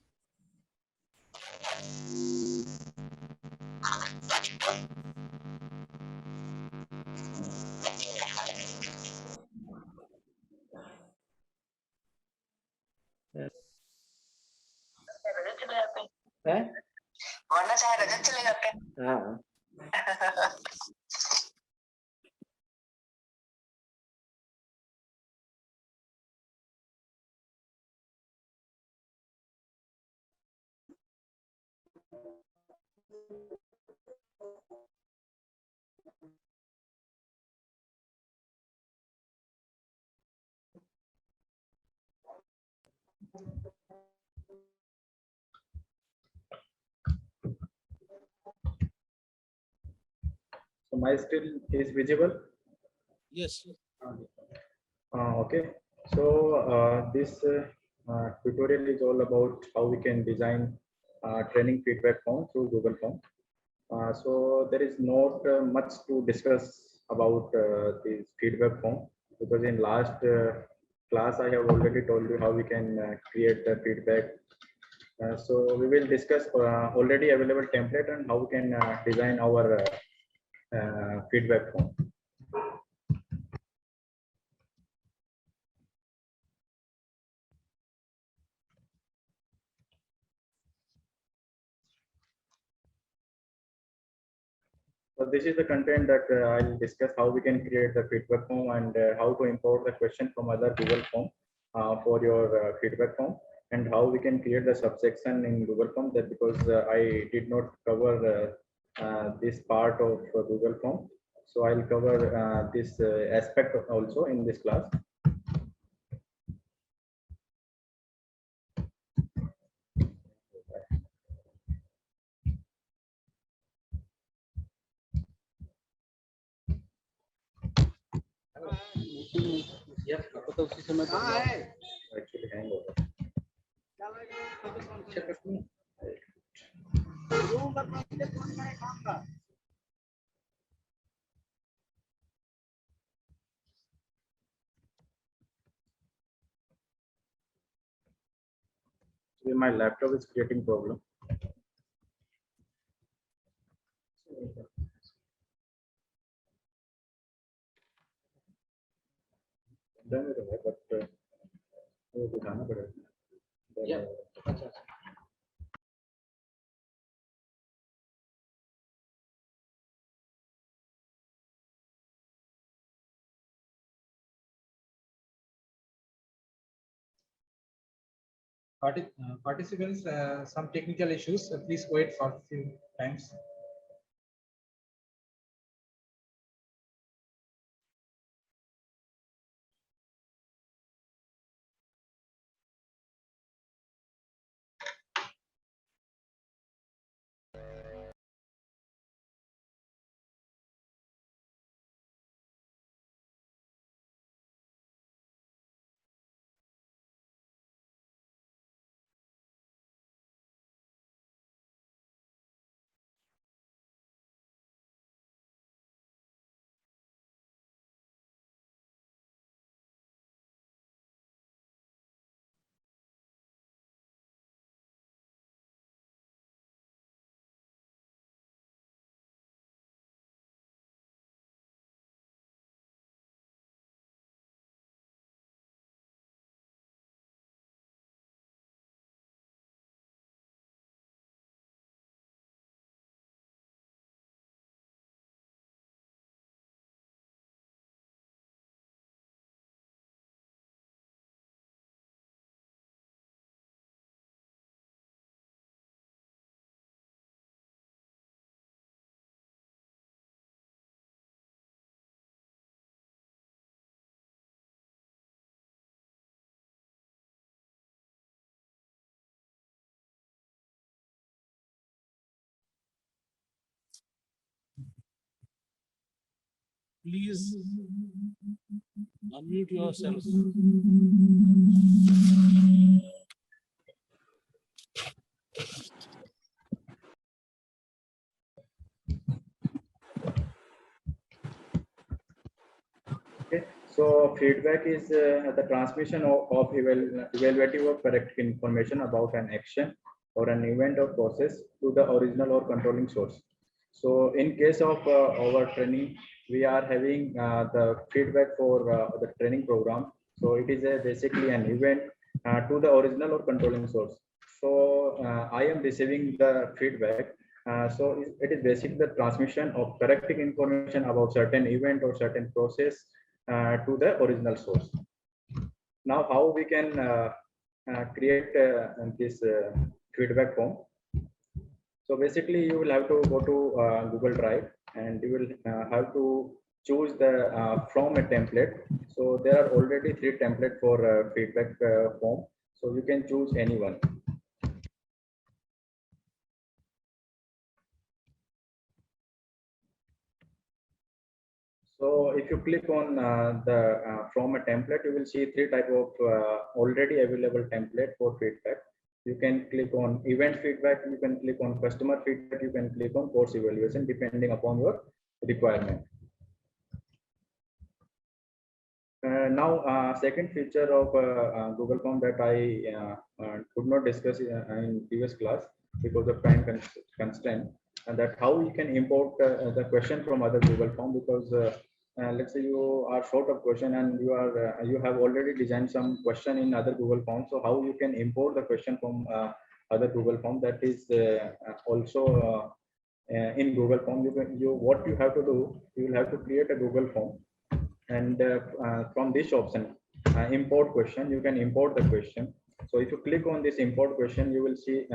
वरना चाहे रजत चले जाते हैं। हाँ so my screen is visible. Yes. Okay, so this tutorial is all about how we can design training feedback form through Google Form. So there is not much to discuss about this feedback form, because in last class, I have already told you how we can create the feedback. So we will discuss already available template and how we can design our feedback form. So this is the content that I'll discuss how we can create the feedback form and how to import the question from other Google form for your feedback form, and how we can create the subsection in Google form. That because I did not cover this part of Google form, so I'll cover this aspect also in this class. Actually hang over. My laptop is creating problem. Done with it, but वो दिखाना पड़ेगा. Participants, some technical issues. Please wait for a few times. Please unmute yourself. Okay, so feedback is the transmission of evaluative or correct information about an action or an event or process to the original or controlling source. So in case of our training, we are having the feedback for the training program. So it is basically an event to the original or controlling source. So I am receiving the feedback. So it is basically the transmission of correcting information about certain event or certain process to the original source. Now, how we can create this feedback form? So basically, you will have to go to Google Drive, and you will have to choose the from a template. So there are already 3 templates for feedback form. So you can choose any one. So if you click on the from a template, you will see 3 type of already available template for feedback. You can click on event feedback, you can click on customer feedback, you can click on course evaluation depending upon your requirement. Now, second feature of Google Form that I could not discuss in previous class because of time constraint, and that how you can import the question from other Google Form, because let's say you are short of question and you have already designed some question in other Google Form. So how you can import the question from other Google Form, that is also in Google Form. What you have to do, you will have to create a Google Form, and from this option, import question, you can import the question. So if you click on this import question, you will see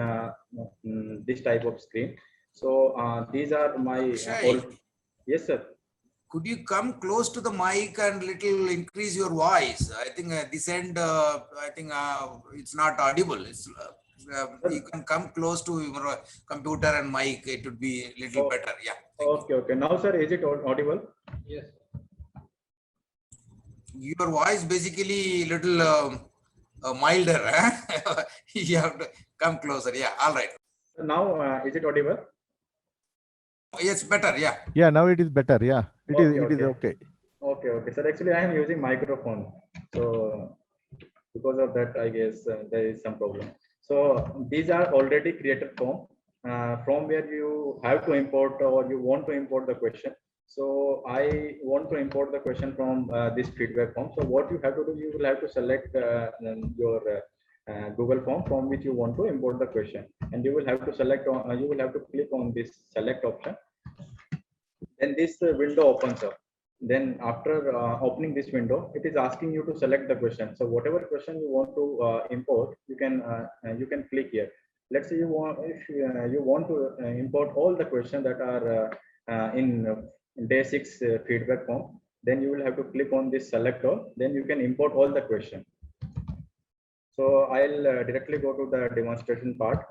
this type of screen. So these are my Akshay, yes sir. could you come close to the mic and little increase your voice? I think this end, I think it's not audible. It's you can come close to your computer and mic. It would be a little better. Yeah. Okay. Now sir, is it audible? Yes. Your voice basically little milder. Huh? You have to come closer. Yeah. All right. Now is it audible? Yes, better. Yeah. Yeah, now it is better. Yeah, it is okay. Okay. Sir, actually I am using microphone. So because of that, I guess there is some problem. So these are already created form from where you have to import or you want to import the question. So I want to import the question from this feedback form. So what you have to do, you will have to select your Google Form from which you want to import the question, and you will have to select on, you will have to click on this select option. Then this window opens up. Then after opening this window, it is asking you to select the question. So whatever question you want to import, you can click here. Let's say you want to import all the questions that are in day 6 feedback form, then you will have to click on this select all. Then you can import all the questions. So I'll directly go to the demonstration part.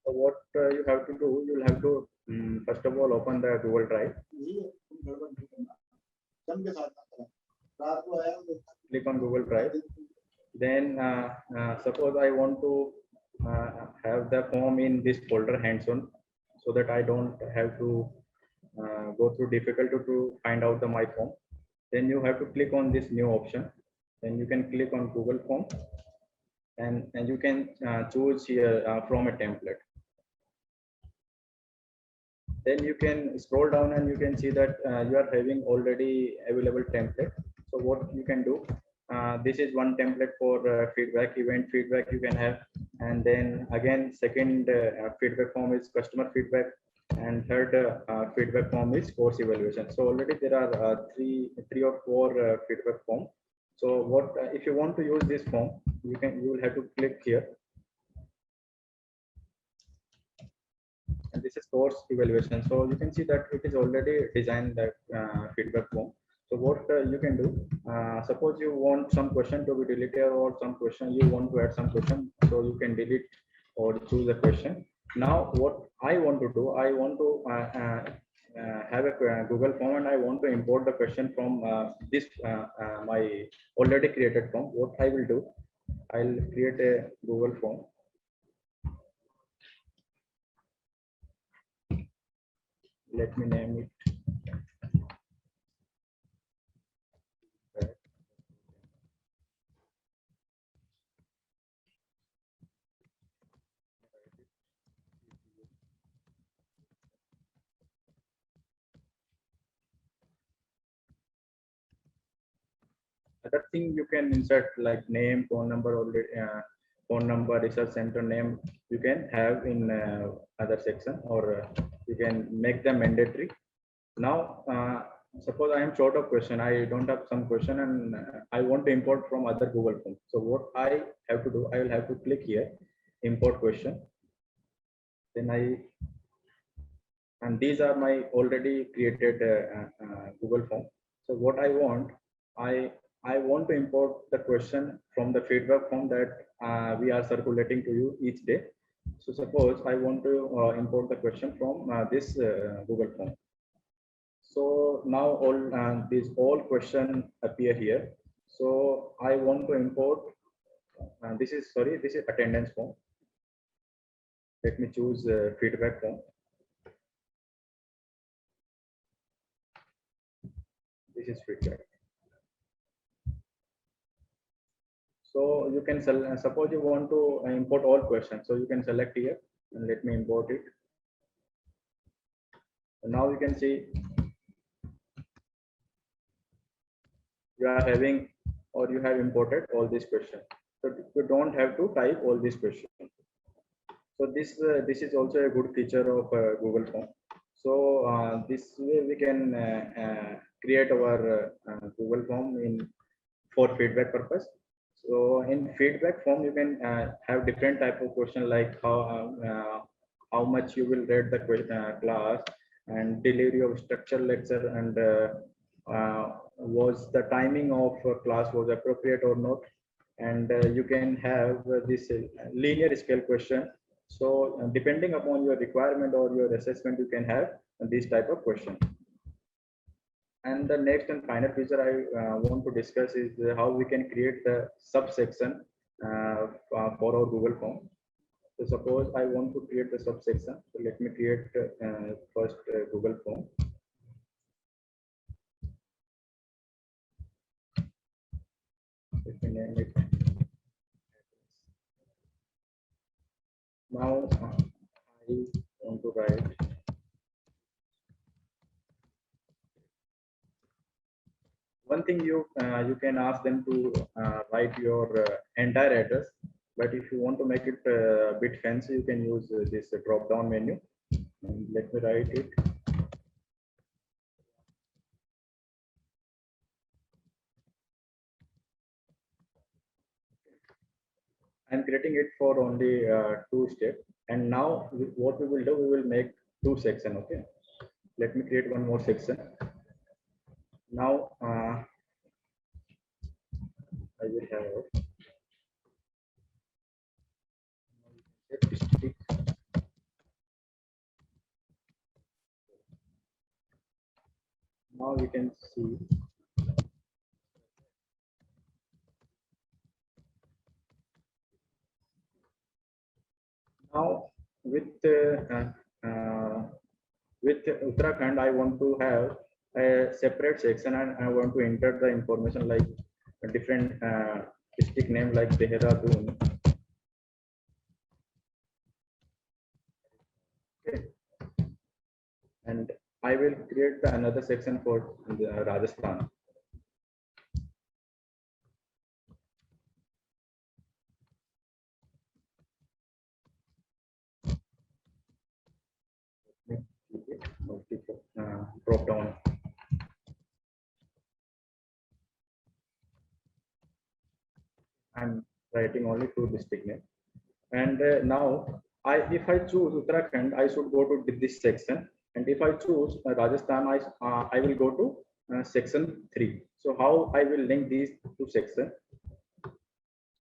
So what you have to do, you will have to first of all open the Google Drive. Click on Google Drive. Then suppose I want to have the form in this folder hands-on, so that I don't have to go through difficulty to find out my form. Then you have to click on this new option. Then you can click on Google Form, and you can choose here from a template. Then you can scroll down and you can see that you are having already available template. So what you can do, this is one template for feedback, event feedback you can have, and then again second feedback form is customer feedback, and third feedback form is course evaluation. So already there are three or four feedback form. So what if you want to use this form, you will have to click here. And this is course evaluation. So you can see that it is already designed that feedback form. So what you can do, suppose you want some question to be deleted or some question you want to add some question, so you can delete or choose a question. Now what I want to do, I want to have a Google form, and I want to import the question from this my already created form. What I will do, I'll create a Google form. Let me name it. Other thing you can insert like name, phone number, already phone number, research center name you can have in other section, or you can make them mandatory. Now suppose I am short of question, I don't have some question, and I want to import from other Google Form. So what I have to do, I will have to click here, import question. Then and these are my already created Google Form. So what I want, I want to import the question from the feedback form that we are circulating to you each day. So suppose I want to import the question from this Google Form. So now all these all questions appear here. So I want to import, this is attendance form. Let me choose feedback form. This is feedback. So you can suppose you want to import all questions. So you can select here and let me import it. And now you can see you are having, or you have imported all these questions. So you don't have to type all these questions. So this is also a good feature of Google Form. So this way we can create our Google Form for feedback purpose. So in feedback form, you can have different type of question like how much you will rate the class, and delivery of structured lecture, and was the timing of class was appropriate or not. And you can have this linear scale question. So depending upon your requirement or your assessment, you can have this type of question. And the next and final feature I want to discuss is how we can create the subsection for our Google Form. So suppose I want to create the subsection. So let me create first Google Form. Let me name it. Now I want to write one thing. You can ask them to write your entire address, but if you want to make it a bit fancy, you can use this drop down menu. And let me write it. I'm creating it for only 2 steps. And now what we will do, we will make 2 sections. Okay, let me create one more section. Now I will have district. Now you can see now with Uttarakhand, I want to have a separate section, and I want to enter the information like a different district name like Dehradun. Okay. And I will create another section for Rajasthan. Drop down. I'm writing only 2 district names. And now if I choose Uttarakhand, I should go to this section. And if I choose Rajasthan, I will go to section 3. So how I will link these 2 sections?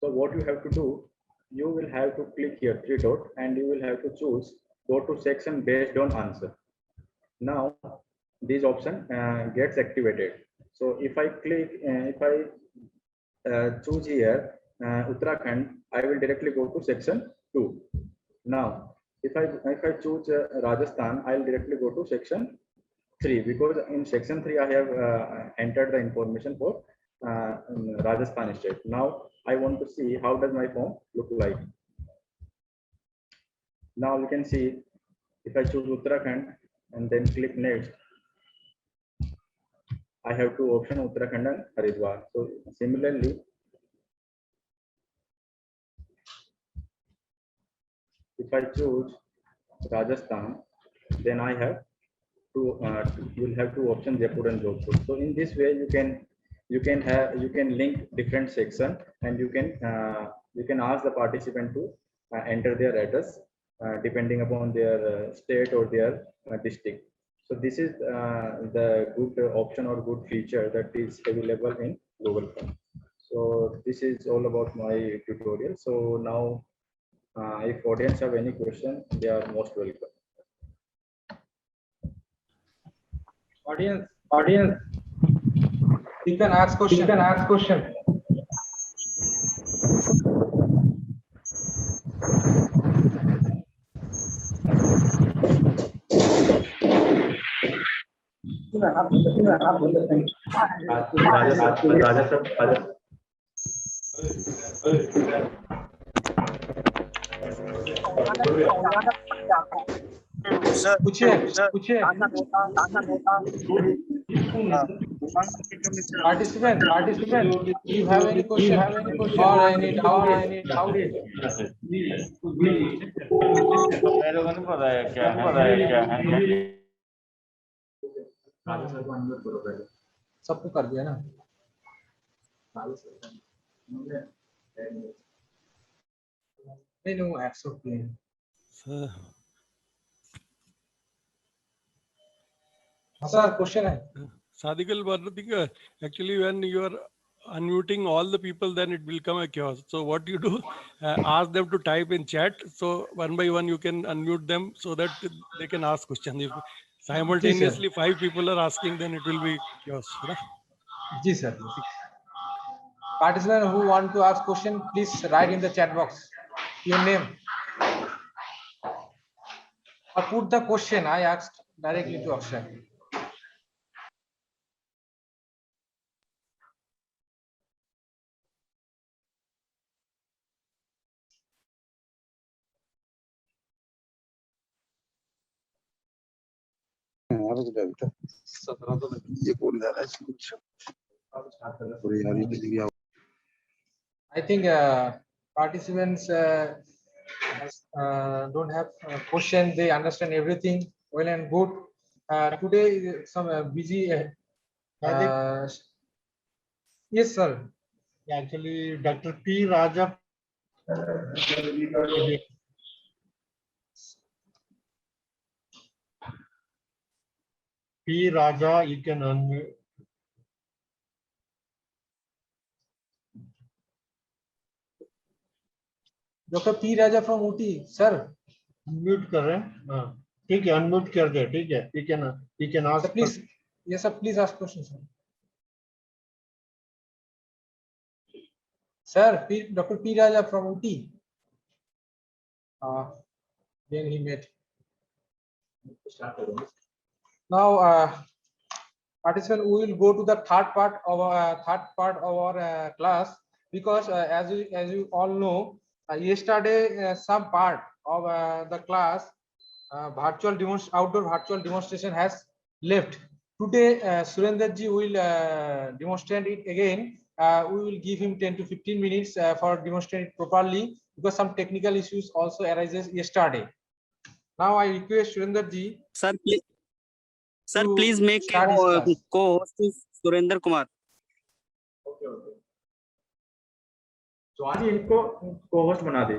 So what you have to do, you will have to click here 3 dot, and you will have to choose go to section based on answer. Now this option gets activated. So if I click, if I choose here Uttarakhand, I will directly go to section 2. Now if I choose Rajasthan, I'll directly go to section 3, because in section 3 I have entered the information for Rajasthan state. Now I want to see how does my form look like. Now you can see if I choose Uttarakhand and then click next, I have 2 options, Uttarakhand and Haridwar. So similarly, if I choose Rajasthan, then I have you will have 2 options, Jaipur and Jodhpur. So in this way, you can link different sections, and you can ask the participant to enter their address depending upon their state or their district. So this is the good option or good feature that is available in Google Form. So this is all about my tutorial. So now if audience have any question, they are most welcome. Audience, You can ask question. पूछिए participant, you have any question or any doubt? मेरे को नहीं पता है क्या है सबको कर दिया ना? नहीं नो एब्सोल्युटली सर क्वेश्चन है Sadikal Varnatika, actually when you are unmuting all the people, then it will come a chaos. So what you do, ask them to type in chat. So one by one you can unmute them so that they can ask questions. If simultaneously 5 people are asking, then it will be chaos. Right? जी sir. Participant who want to ask question, please write in the chat box your name or put the question I asked directly to Akshay. I think participants don't have question. They understand everything well and good. Today some busy. Yes, sir. Actually, Dr. P. Raja. P. Raja, you can unmute. Dr. P. Raja from Uti, sir. Unmute कर रहे हैं हाँ ठीक है unmute कर दे ठीक है you can ask sir, please yes sir please ask questions sir Dr. P. Raja from Uti then he met now participant we will go to the third part of our class because as you all know yesterday some part of the class outdoor virtual demonstration has left. Today Surender ji will demonstrate it again. We will give him 10 to 15 minutes for demonstrate it properly because some technical issues also arises yesterday. Now I request Surender ji. Sir, please make co-host Surender Kumar. Okay. तो आज इनको co-host बना दे.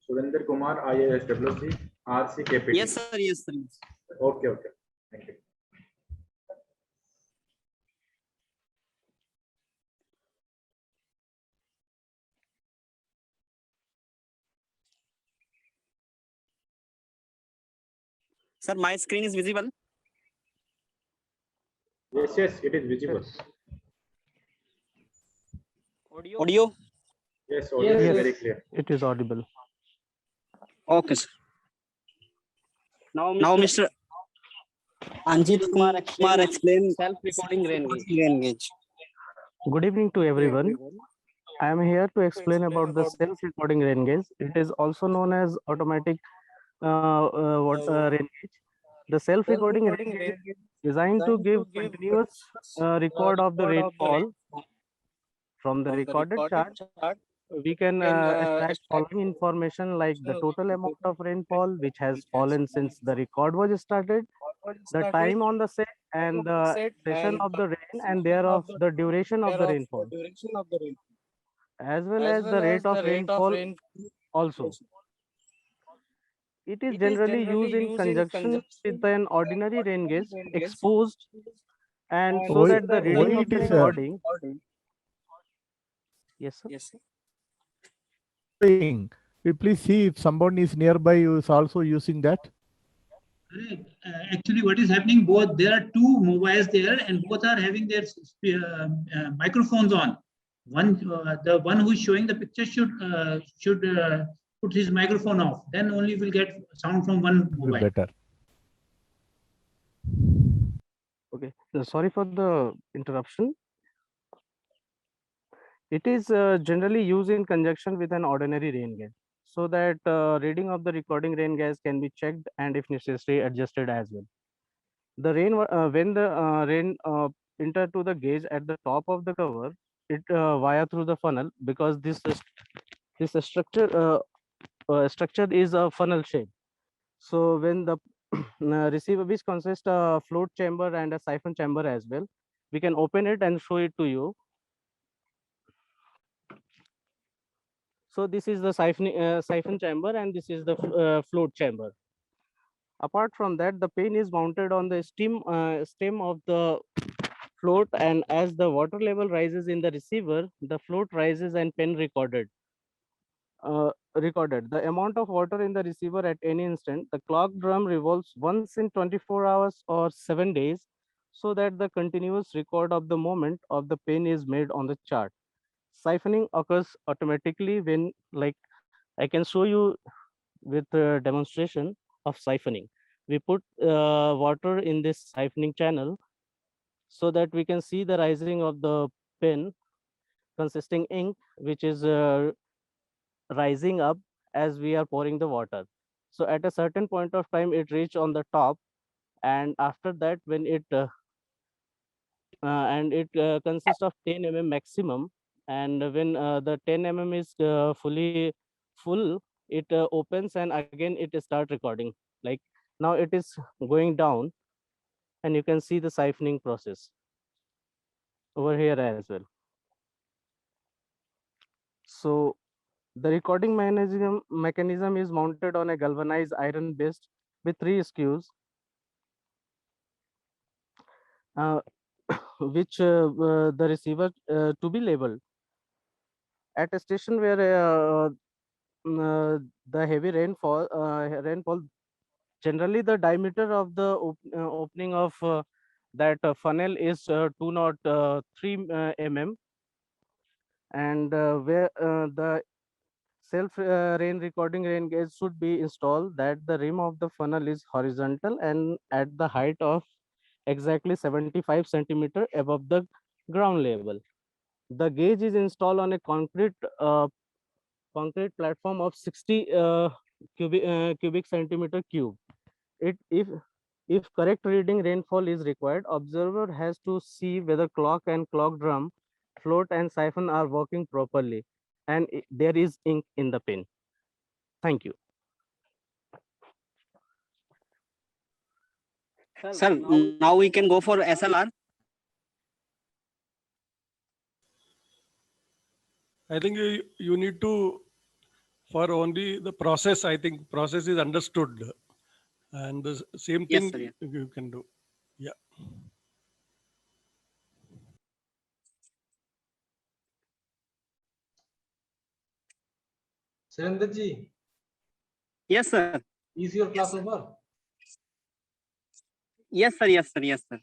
Surender Kumar, IASWC, RC KPT. Yes, sir. Yes, sir. Okay. Thank you. Sir, my screen is visible. Yes, it is visible. Audio? Yes, audio is very clear. It is audible. Okay, sir. Now Mr. Anjit Kumar explain self-recording rain gauge. Good evening to everyone. I am here to explain about the self-recording rain gauge. It is also known as automatic rain gauge. The self-recording rain gauge is designed to give continuous record of the rainfall. From the recorded chart, we can extract following information like the total amount of rainfall which has fallen since the record was started, the time on the set, and the session of the rain, and thereof the duration of the rainfall, as well as the rate of rainfall also. It is generally used in conjunction with an ordinary rain gauge exposed, and so that the reading of the recording. Yes, sir. We please see if someone is nearby who is also using that. Actually, what is happening? Both there are two mobiles there, and both are having their microphones on. The one who is showing the picture should put his microphone off. Then only will get sound from one mobile. Better. Okay, sorry for the interruption. It is generally used in conjunction with an ordinary rain gauge, so that reading of the recording rain gauge can be checked and if necessary adjusted as well. The rain when the rain enter to the gauge at the top of the cover, it via through the funnel, because this structure is a funnel shape. So when the receiver, which consists a float chamber and a siphon chamber as well, we can open it and show it to you. So this is the siphon chamber, and this is the float chamber. Apart from that, the pen is mounted on the stem of the float, and as the water level rises in the receiver, the float rises and pen recorded. The amount of water in the receiver at any instant. The clock drum revolves once in 24 hours or 7 days, so that the continuous record of the moment of the pen is made on the chart. Siphoning occurs automatically when, like, I can show you with a demonstration of siphoning. We put water in this siphoning channel so that we can see the rising of the pen consisting ink, which is rising up as we are pouring the water. So at a certain point of time, it reach on the top, and after that, when it consists of 10 mm maximum, and when the 10 mm is fully full, it opens and again it start recording. Like now it is going down, and you can see the siphoning process over here as well. So the recording mechanism is mounted on a galvanized iron base with 3 screws, which the receiver to be labeled. At a station where the heavy rainfall, generally the diameter of the opening of that funnel is 203 mm, and where the self rain recording rain gauge should be installed, that the rim of the funnel is horizontal and at the height of exactly 75 centimeter above the ground level. The gauge is installed on a concrete platform of 60 cubic centimeter cube. If correct reading rainfall is required, observer has to see whether clock and clock drum, float and siphon are working properly, and there is ink in the pen. Thank you. Sir, now we can go for SLR. I think you need to, for only the process, I think process is understood. And the same thing Yes, sir, you can do. Yeah. Surendra ji. Yes, sir. Is your class over? Yes, sir. Yes, sir. Yes, sir.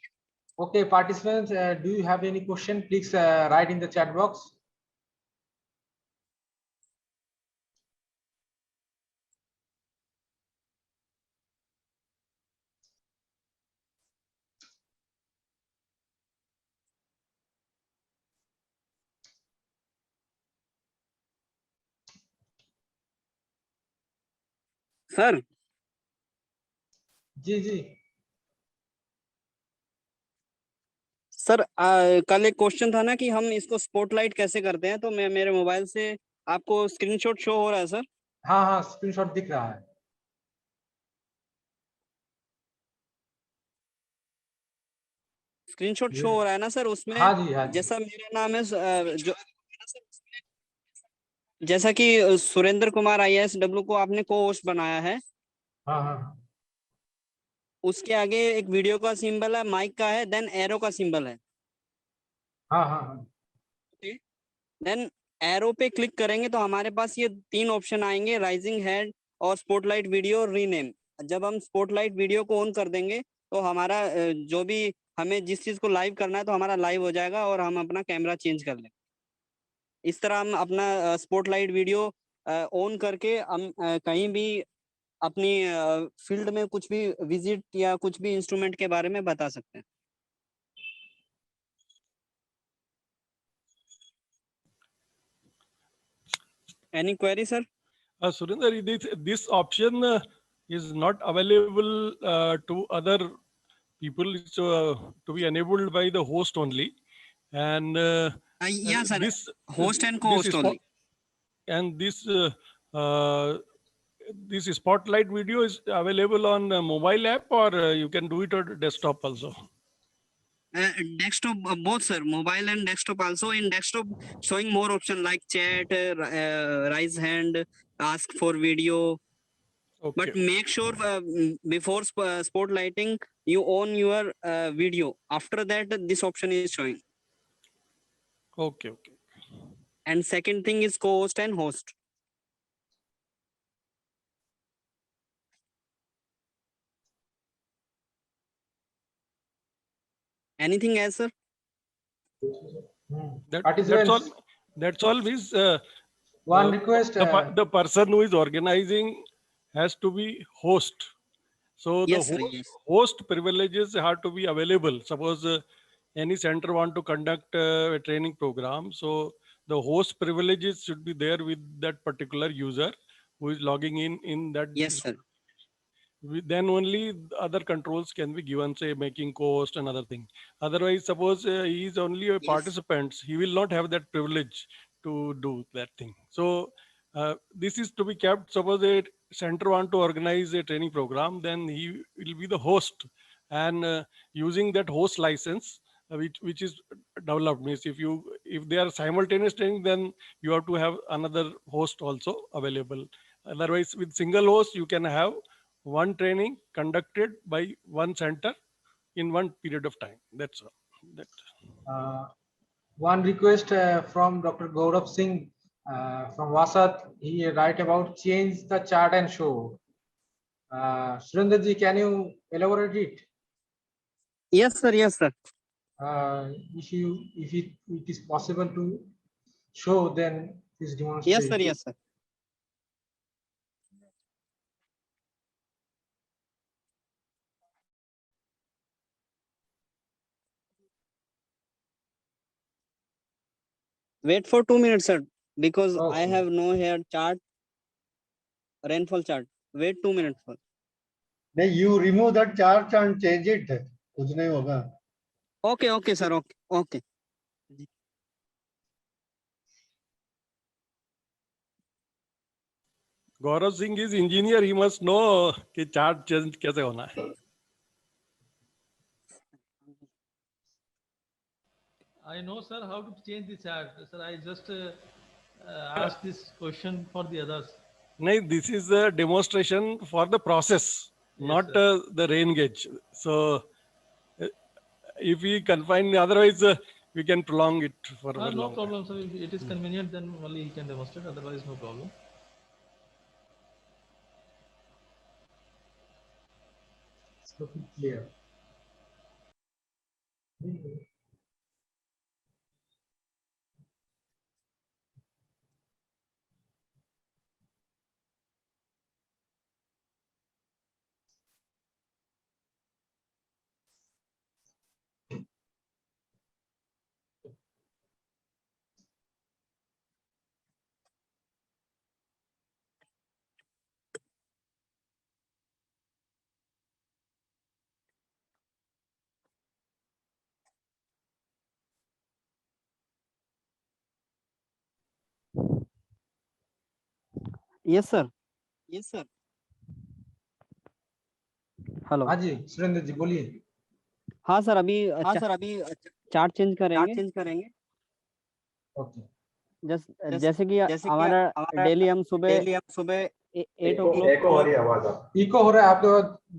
Okay, participants, do you have any question? Please write in the chat box. Sir. जी sir कल एक question था ना कि हम इसको spotlight कैसे करते हैं, तो मैं मेरे मोबाइल से आपको स्क्रीनशॉट शो हो रहा है सर? हाँ स्क्रीनशॉट दिख रहा है। स्क्रीनशॉट शो हो रहा है ना सर उसमें? हाँ जी। जैसा मेरा नाम है जैसा कि सुरेंद्र कुमार IASW को आपने को होस्ट बनाया है। हाँ। उसके आगे एक वीडियो का सिंबल है, माइक का है, देन एरो का सिंबल है। हाँ। देन एरो पे क्लिक करेंगे तो हमारे पास ये 3 ऑप्शन आएंगे, राइजिंग हेड और स्पॉटलाइट वीडियो और रीनेम। जब हम स्पॉटलाइट वीडियो को ऑन कर देंगे तो हमारा जो भी हमें जिस चीज को लाइव करना है तो हमारा लाइव हो जाएगा और हम अपना कैमरा चेंज कर लेंगे। इस तरह हम अपना स्पॉटलाइट वीडियो ऑन करके हम कहीं भी अपनी फील्ड में कुछ भी विजिट या कुछ भी इंस्ट्रूमेंट के बारे में बता सकते हैं। Any query, sir? Surinder, this option is not available to other people. It's to be enabled by the host only. And Yeah, sir. this Host and this co-host is only. and this spotlight video is available on mobile app, or you can do it on desktop also. Desktop, both, sir. Mobile and desktop also. In desktop, showing more option like chat, raise hand, ask for video. Okay. But make sure before spotlighting, you on your video. After that, this option is showing. Okay. And second thing is co-host and host. Anything else, sir? That's all. Is one request. The person who is organizing has to be host. So yes, the sir, yes. host privileges have to be available. Suppose any center want to conduct a training program, so the host privileges should be there with that particular user who is logging in that. Yes, sir. Then only other controls can be given, say making co-host and other thing. Otherwise, suppose he is only a participant, he will not have that privilege to do that thing. So this is to be kept. Suppose a center want to organize a training program, then he will be the host, and using that host license, which is developed, means if they are simultaneous training, then you have to have another host also available. Otherwise, with single host, you can have one training conducted by one center in one period of time. That's all. One request from Dr. Gaurav Singh from Vasat. He write about change the chart and show. Surendraji, can you elaborate it? Yes, sir. Yes, sir. If it is possible to show, then please demonstrate. Yes, sir. Yes, sir. Wait for 2 minutes, sir, because I have no here chart, rainfall chart. Wait 2 minutes, sir. No, you remove that chart and change it. कुछ नहीं होगा. Okay, sir. Okay. Gaurav Singh is engineer. He must know कि chart change कैसे होना है. I know, sir, how to change the chart. Sir, I just asked this question for the others. No, this is a demonstration for the process, yes, not the rain gauge. So, if we confine, otherwise we can prolong it for No long. problem, sir. If it is convenient, then only he can demonstrate. Otherwise, no problem. So clear. Yes, sir. Yes, sir. Hello. हाँ जी, सुरेंद्र जी बोलिए. हाँ sir, अभी chart change करेंगे. Okay. जैसे कि हमारा daily हम सुबह 8 o'clock. इको हो रही है आवाज. इको हो रहा है. आपके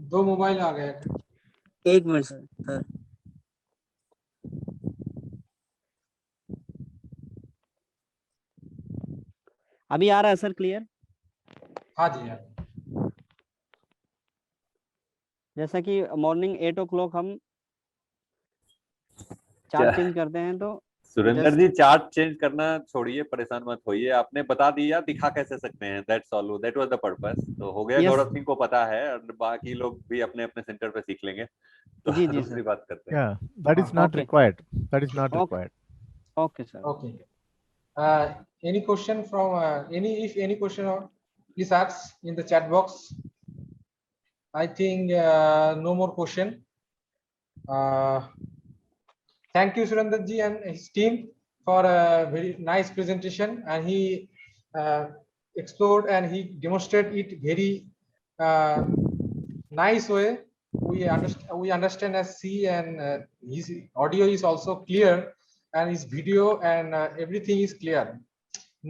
2 मोबाइल आ गए. 1 मिनट सर. अभी आ रहा है सर क्लियर? हाँ जी. जैसा कि मॉर्निंग 8 o'clock हम चार्ट चेंज करते हैं, तो सुरेंद्र जी चार्ट चेंज करना छोड़िए, परेशान मत होइए, आपने बता दिया, दिखा कैसे सकते हैं, that's all, that was the purpose. तो हो गया, Yes. गौरव सिंह को पता है और बाकी लोग भी अपने अपने सेंटर पे सीख लेंगे। तो जी जी दूसरी सर। बात करते हैं। Yeah, that is not Okay. required. That is not Okay. required. Okay sir. Okay. Any question from if any question, please ask in the chat box. I think no more question. Thank you, Surendra ji and his team for a very nice presentation, and he explored and he demonstrated it very nice way. We understand as see, and his audio is also clear, and his video and everything is clear.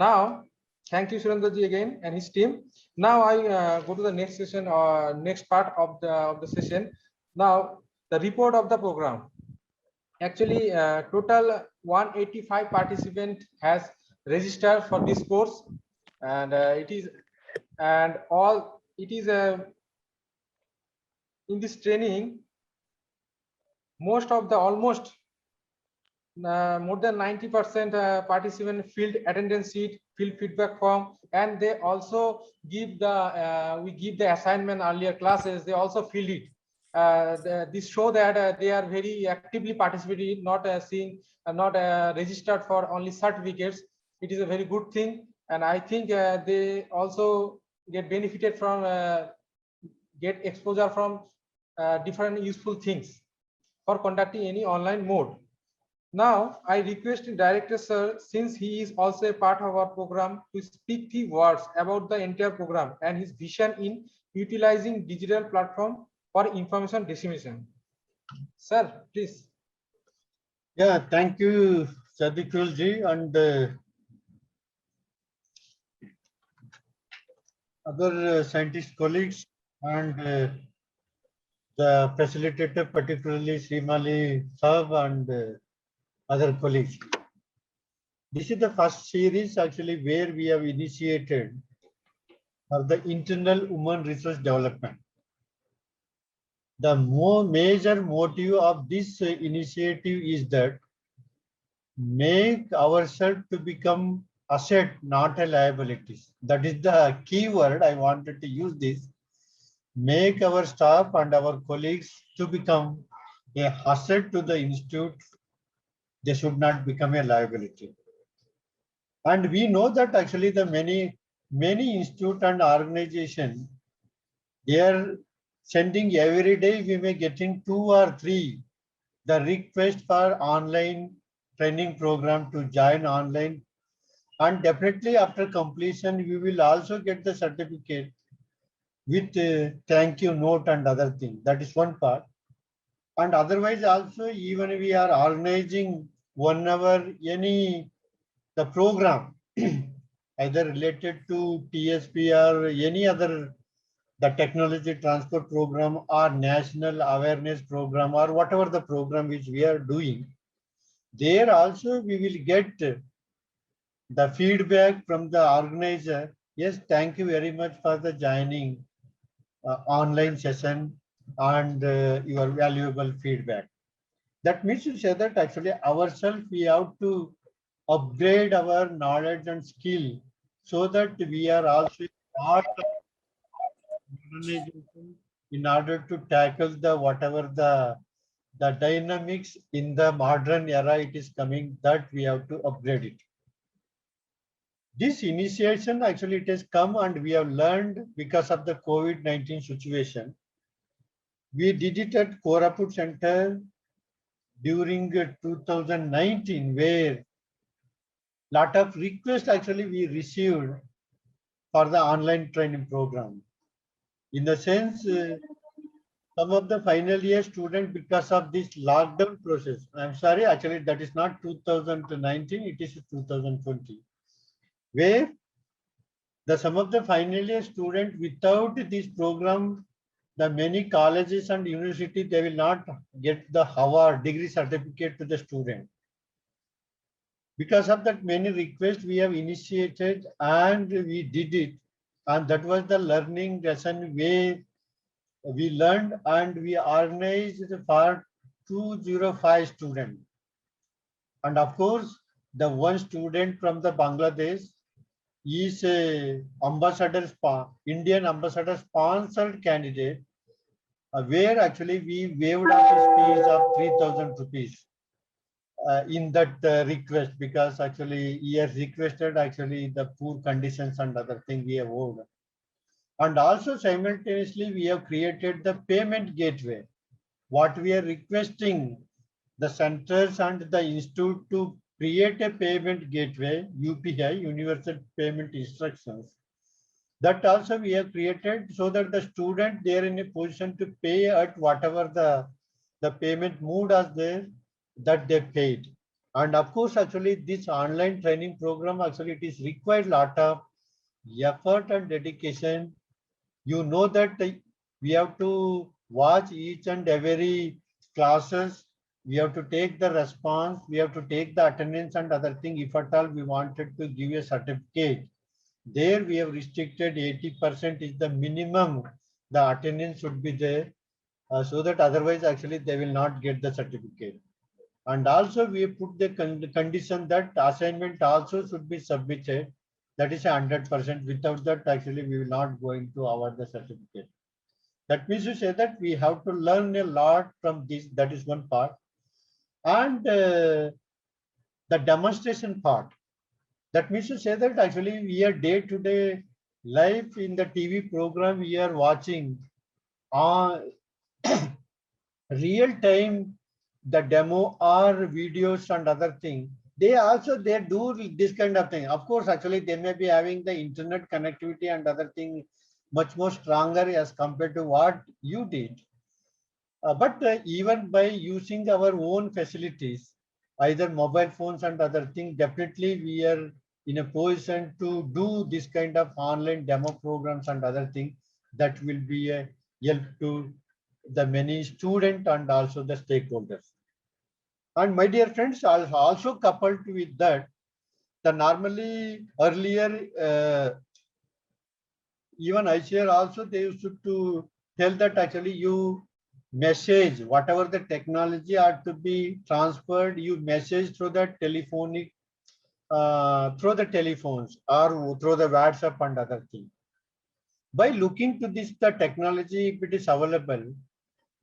Now, thank you, Surendra ji again and his team. Now I go to the next session or next part of the session. Now the report of the program. Actually, total 185 participant has registered for this course, and in this training, almost more than 90% participant filled attendance sheet, filled feedback form, and they also give we give the assignment earlier classes. They also filled it. This show that they are very actively participating, not not registered for only certificates. It is a very good thing, and I think they also get benefited from get exposure from different useful things for conducting any online mode. Now, I request Director Sir, since he is also a part of our program, to speak few words about the entire program and his vision in utilizing digital platform for information dissemination. Sir, please. Yeah, thank you, Sadikul ji, and other scientist colleagues, and the facilitator, particularly Srimali Saab and other colleagues. This is the first series actually where we have initiated for the internal human resource development. The major motive of this initiative is that make ourselves to become asset, not a liability. That is the key word I wanted to use this. Make our staff and our colleagues to become a asset to the institute. They should not become a liability. And we know that actually the many institute and organization, they are sending every day, we may getting 2 or 3 the request for online training program to join online, and definitely after completion we will also get the certificate with thank you note and other thing. That is one part. And otherwise also, even we are organizing 1 hour any the program either related to TSP or any other the technology transfer program or national awareness program or whatever the program which we are doing, there also we will get the feedback from the organizer. Yes, thank you very much for the joining online session and your valuable feedback. That means to say that actually ourselves we have to upgrade our knowledge and skill so that we are also part of organization in order to tackle the whatever the dynamics in the modern era it is coming, that we have to upgrade it. This initiation actually it has come and we have learned because of the COVID-19 situation. We did it at Koraput Center during 2019, where lot of requests actually we received for the online training program. In the sense, some of the final year students, because of this lockdown process, I'm sorry, actually that is not 2019, it is 2020, where some of the final year students without this program, the many colleges and universities, they will not get the award degree certificate to the student. Because of that many requests we have initiated and we did it, and that was the learning lesson where we learned and we organized for 205 students. And of course, the one student from the Bangladesh is a Indian ambassador sponsored candidate, where actually we waived off his fees of 3,000 rupees in that request, because actually he has requested actually the poor conditions and other thing we have owed. And also simultaneously we have created the payment gateway. What we are requesting the centers and the institute to create a payment gateway, UPI, Universal Payment Instructions. That also we have created so that the student, they are in a position to pay at whatever the payment mode is there, that they paid. And of course, actually this online training program, actually it is required lot of effort and dedication. You know that we have to watch each and every classes. We have to take the response. We have to take the attendance and other thing. If at all we wanted to give a certificate, there we have restricted 80% is the minimum. The attendance should be there, so that otherwise actually they will not get the certificate. And also we put the condition that assignment also should be submitted. That is 100%. Without that, actually we will not going to award the certificate. That means to say that we have to learn a lot from this. That is one part. And the demonstration part. That means to say that actually we are day-to-day life in the TV program we are watching real time the demo or videos and other thing. They do this kind of thing. Of course, actually they may be having the internet connectivity and other thing much more stronger as compared to what you did. But even by using our own facilities, either mobile phones and other things, definitely we are in a position to do this kind of online demo programs and other things that will be a help to the many students and also the stakeholders. And my dear friends, also coupled with that, the normally earlier, even ICR also, they used to tell that actually you message, whatever the technology are to be transferred, you message through the telephonic, through the telephones or through the WhatsApp and other things. By looking to this, the technology, if it is available,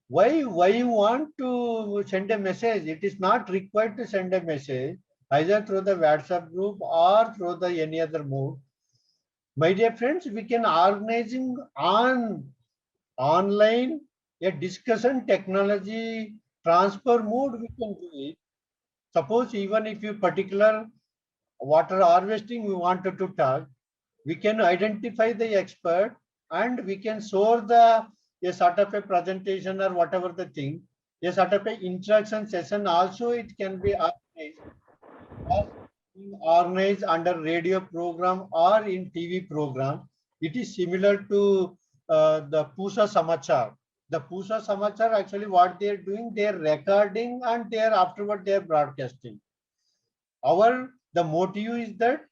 why you want to send a message? It is not required to send a message either through the WhatsApp group or through the any other mode. My dear friends, we can organizing on online a discussion technology transfer mode. We can do it. Suppose even if you particular water harvesting we wanted to talk, we can identify the expert and we can show the a sort of a presentation or whatever the thing, a sort of a interaction session also it can be organized under radio program or in TV program. It is similar to the Pusa Samachar. The Pusa Samachar, actually what they are doing, they are recording and they are afterward they are broadcasting. The motive is that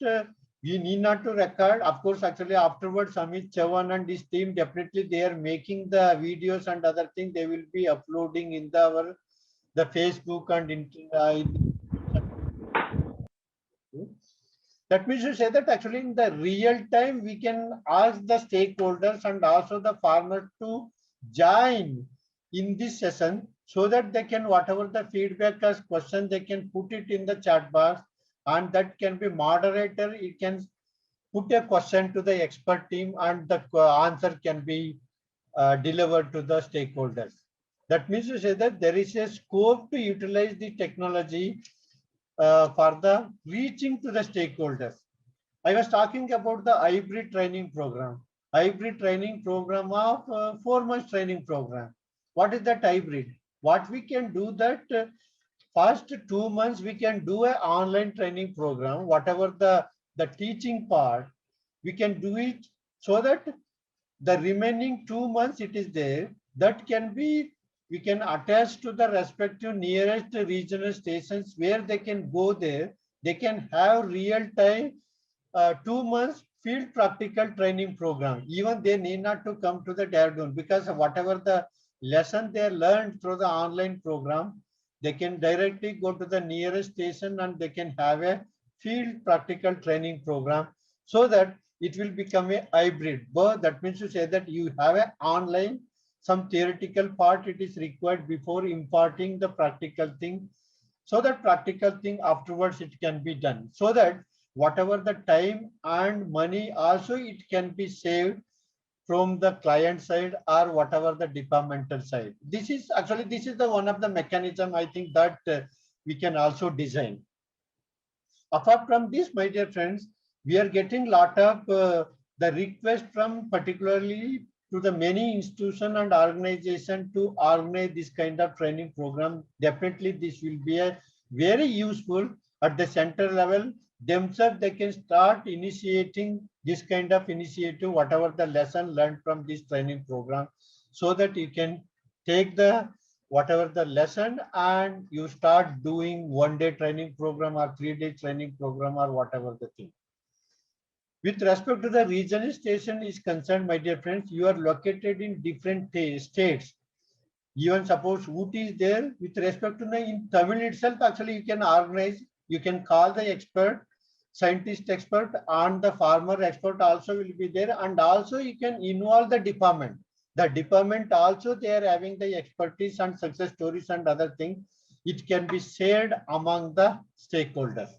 we need not to record. Of course, actually afterwards, Amit Chavan and his team, definitely they are making the videos and other things. They will be uploading in the Facebook and that means to say that actually in the real time, we can ask the stakeholders and also the farmers to join in this session so that they can, whatever the feedback as question, they can put it in the chat box. And that can be moderator, it can put a question to the expert team and the answer can be delivered to the stakeholders. That means to say that there is a scope to utilize the technology for the reaching to the stakeholders. I was talking about the hybrid training program. Hybrid training program of 4 months training program. What is that hybrid? What we can do that first 2 months we can do an online training program, whatever the teaching part, we can do it so that the remaining 2 months it is there, that can be, we can attach to the respective nearest regional stations where they can go there, they can have real time 2 months field practical training program. Even they need not to come to the Dehradun, because whatever the lesson they learned through the online program, they can directly go to the nearest station and they can have a field practical training program, so that it will become a hybrid. But that means to say that you have an online, some theoretical part it is required before imparting the practical thing, so that practical thing afterwards it can be done, so that whatever the time and money also it can be saved from the client side or whatever the departmental side. This is the one of the mechanism I think that we can also design. Apart from this, my dear friends, we are getting lot of the request from particularly to the many institution and organization to organize this kind of training program. Definitely this will be a very useful at the center level. Themselves they can start initiating this kind of initiative, whatever the lesson learned from this training program, so that you can take the whatever the lesson and you start doing 1-day training program or 3-day training program or whatever the thing. With respect to the regional station is concerned, my dear friends, you are located in different states. Even suppose Ooty is there, with respect to the in Tamil itself, actually you can organize, you can call the expert, scientist expert, and the farmer expert also will be there, and also you can involve the department. The department also they are having the expertise and success stories and other things. It can be shared among the stakeholders.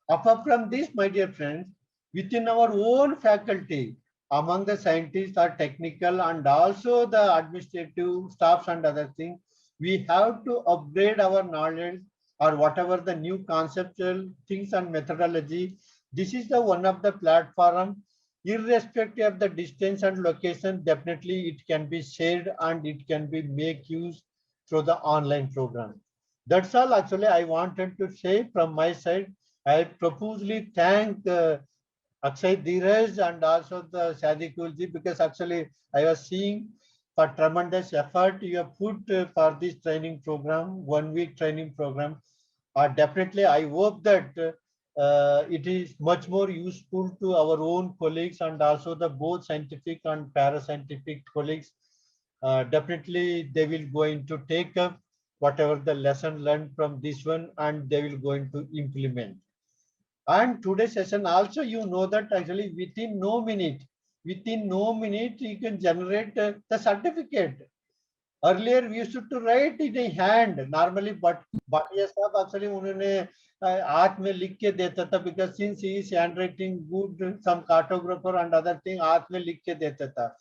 Apart from this, my dear friends, within our own faculty, among the scientists or technical and also the administrative staffs and other things, we have to upgrade our knowledge or whatever the new conceptual things and methodology. This is the one of the platform, irrespective of the distance and location, definitely it can be shared and it can be make use through the online program. That's all actually I wanted to say from my side. I profusely thank Akshay Dheeraj and also the Sadikul ji, because actually I was seeing for tremendous effort you have put for this training program, 1-week training program. Definitely, I hope that it is much more useful to our own colleagues and also the both scientific and parascientific colleagues. Definitely, they will going to take up whatever the lesson learned from this one and they will going to implement. And today's session also, you know that actually within no minute you can generate the certificate. Earlier we used to write in a hand normally, but yes, actually उन्होंने हाथ में लिख के देता था, because since he is handwriting good, some cartographer and other thing हाथ में लिख के देता था.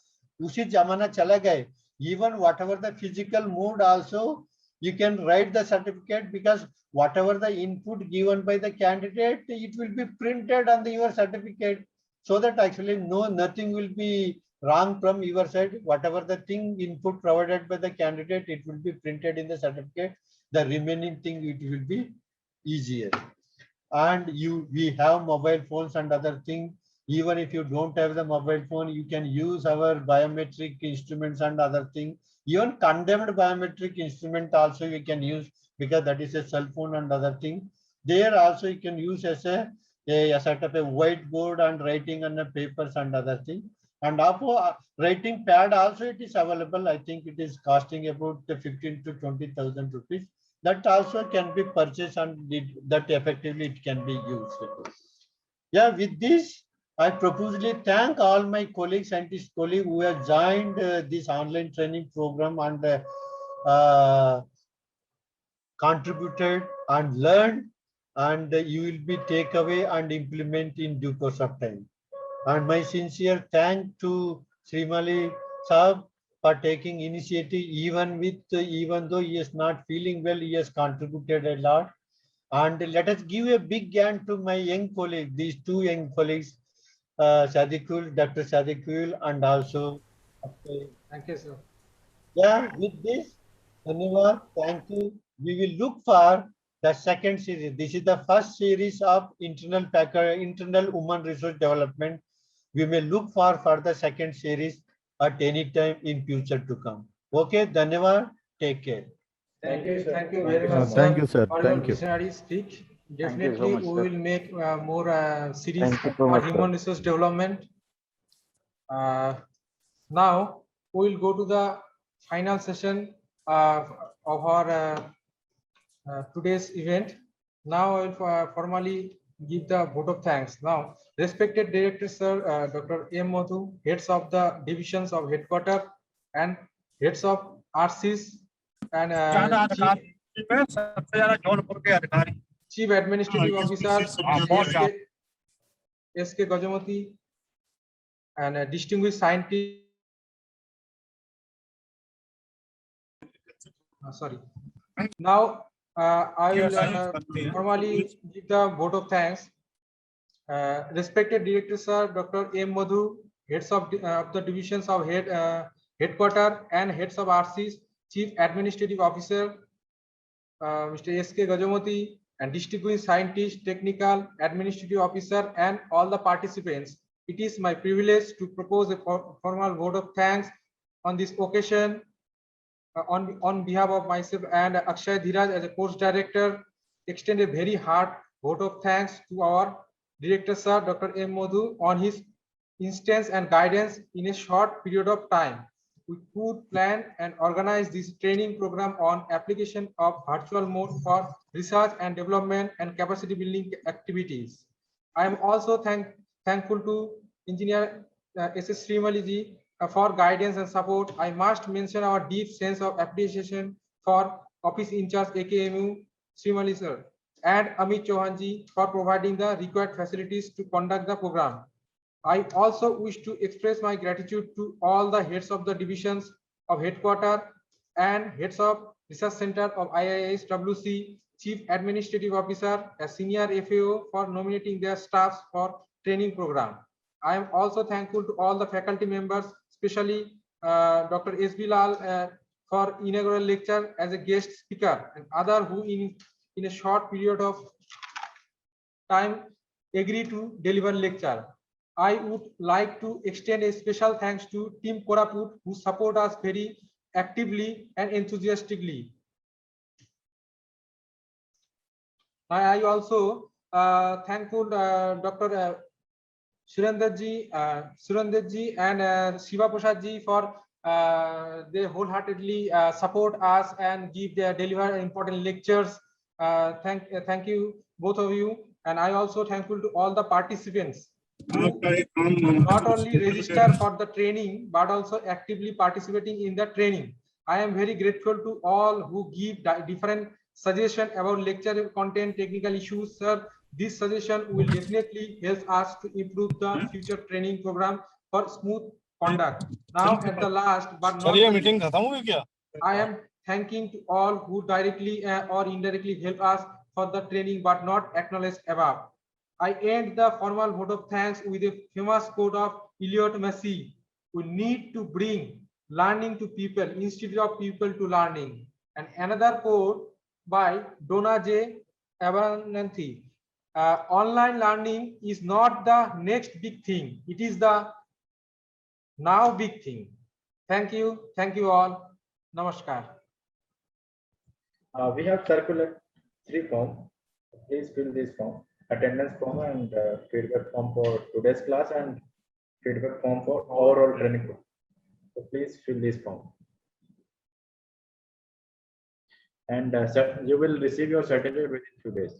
उसी जमाना चला गए. Even whatever the physical mode also, you can write the certificate, because whatever the input given by the candidate, it will be printed on your certificate, so that actually nothing will be wrong from your side. Whatever the thing input provided by the candidate, it will be printed in the certificate. The remaining thing, it will be easier. And we have mobile phones and other things. Even if you don't have the mobile phone, you can use our biometric instruments and other things. Even condemned biometric instrument also you can use, because that is a cell phone and other thing. There also you can use as a sort of a whiteboard and writing on the papers and other thing. And also writing pad also it is available. I think it is costing about 15,000 to 20,000 rupees. That also can be purchased and that effectively it can be used. Yeah, with this, I profusely thank all my colleagues, scientist colleagues who have joined this online training program and contributed and learned, and you will be take away and implement in due course of time. And my sincere thanks to Srimali Saab for taking initiative, even though he is not feeling well, he has contributed a lot. And let us give a big hand to my young colleagues, these two young colleagues, Sadikul, Dr. Sadikul, and also. Thank you, sir. Yeah, with this, Dhanyavad, thank you. We will look for the second series. This is the first series of internal human resource development. We may look for the second series at any time in future to come. Okay, Dhanyavad, take care. Thank you very much, sir. Thank you, sir. For Thank your you. visionary speech. Thank you so Definitely, much, we sir. will make more series Thank you so for much, sir. human resource development. Now we will go to the final session of our today's event. Now I will formally give the vote of thanks. Now, respected Director Sir, Dr. M. Madhu, heads of the divisions of headquarters and heads of RCs and Chief Administrative Officer SK Gajamati and distinguished scientist. Sorry. Now I will formally give the vote of thanks. Respected Director Sir, Dr. M. Madhu, heads of the divisions of headquarters and heads of RCs, Chief Administrative Officer Mr. SK Gajamati, and distinguished scientist, technical, administrative officer, and all the participants. It is my privilege to propose a formal vote of thanks on this occasion. On behalf of myself and Akshay Dhiraj as a course director, extend a very heart vote of thanks to our Director Sir, Dr. M. Madhu, on his instance and guidance in a short period of time. We could plan and organize this training program on application of virtual mode for research and development and capacity building activities. I am also thankful to Engineer S.S. Srimali ji for guidance and support. I must mention our deep sense of appreciation for Office in charge AKMU Srimali sir and Amit Chauhan ji for providing the required facilities to conduct the program. I also wish to express my gratitude to all the heads of the divisions of headquarters and heads of research center of IIS WC, Chief Administrative Officer, a senior FAO for nominating their staffs for training program. I am also thankful to all the faculty members, especially Dr. S.B. Lal for inaugural lecture as a guest speaker, and other who in a short period of time agree to deliver lecture. I would like to extend a special thanks to Team Koraput who support us very actively and enthusiastically. I also thankful Dr. Surendra ji and Shiva Prasad ji for they wholeheartedly support us and deliver important lectures. Thank you both of you, and I also thankful to all the participants who not only register for the training but also actively participating in the training. I am very grateful to all who give different suggestions about lecture content, technical issues, sir. This suggestion will definitely help us to improve the future training program for smooth conduct. Now at the last but not least, I am thanking to all who directly or indirectly help us for the training but not acknowledged above. I end the formal vote of thanks with a famous quote of Eliot Massey: "We need to bring learning to people instead of people to learning." And another quote by Donna J. Abernathy: "Online learning is not the next big thing; it is the now big thing." Thank you all. Namaskar. We have circulated 3 forms. Please fill this form: attendance form and feedback form for today's class and feedback form for overall training program. So please fill this form. And you will receive your certificate within 2 days.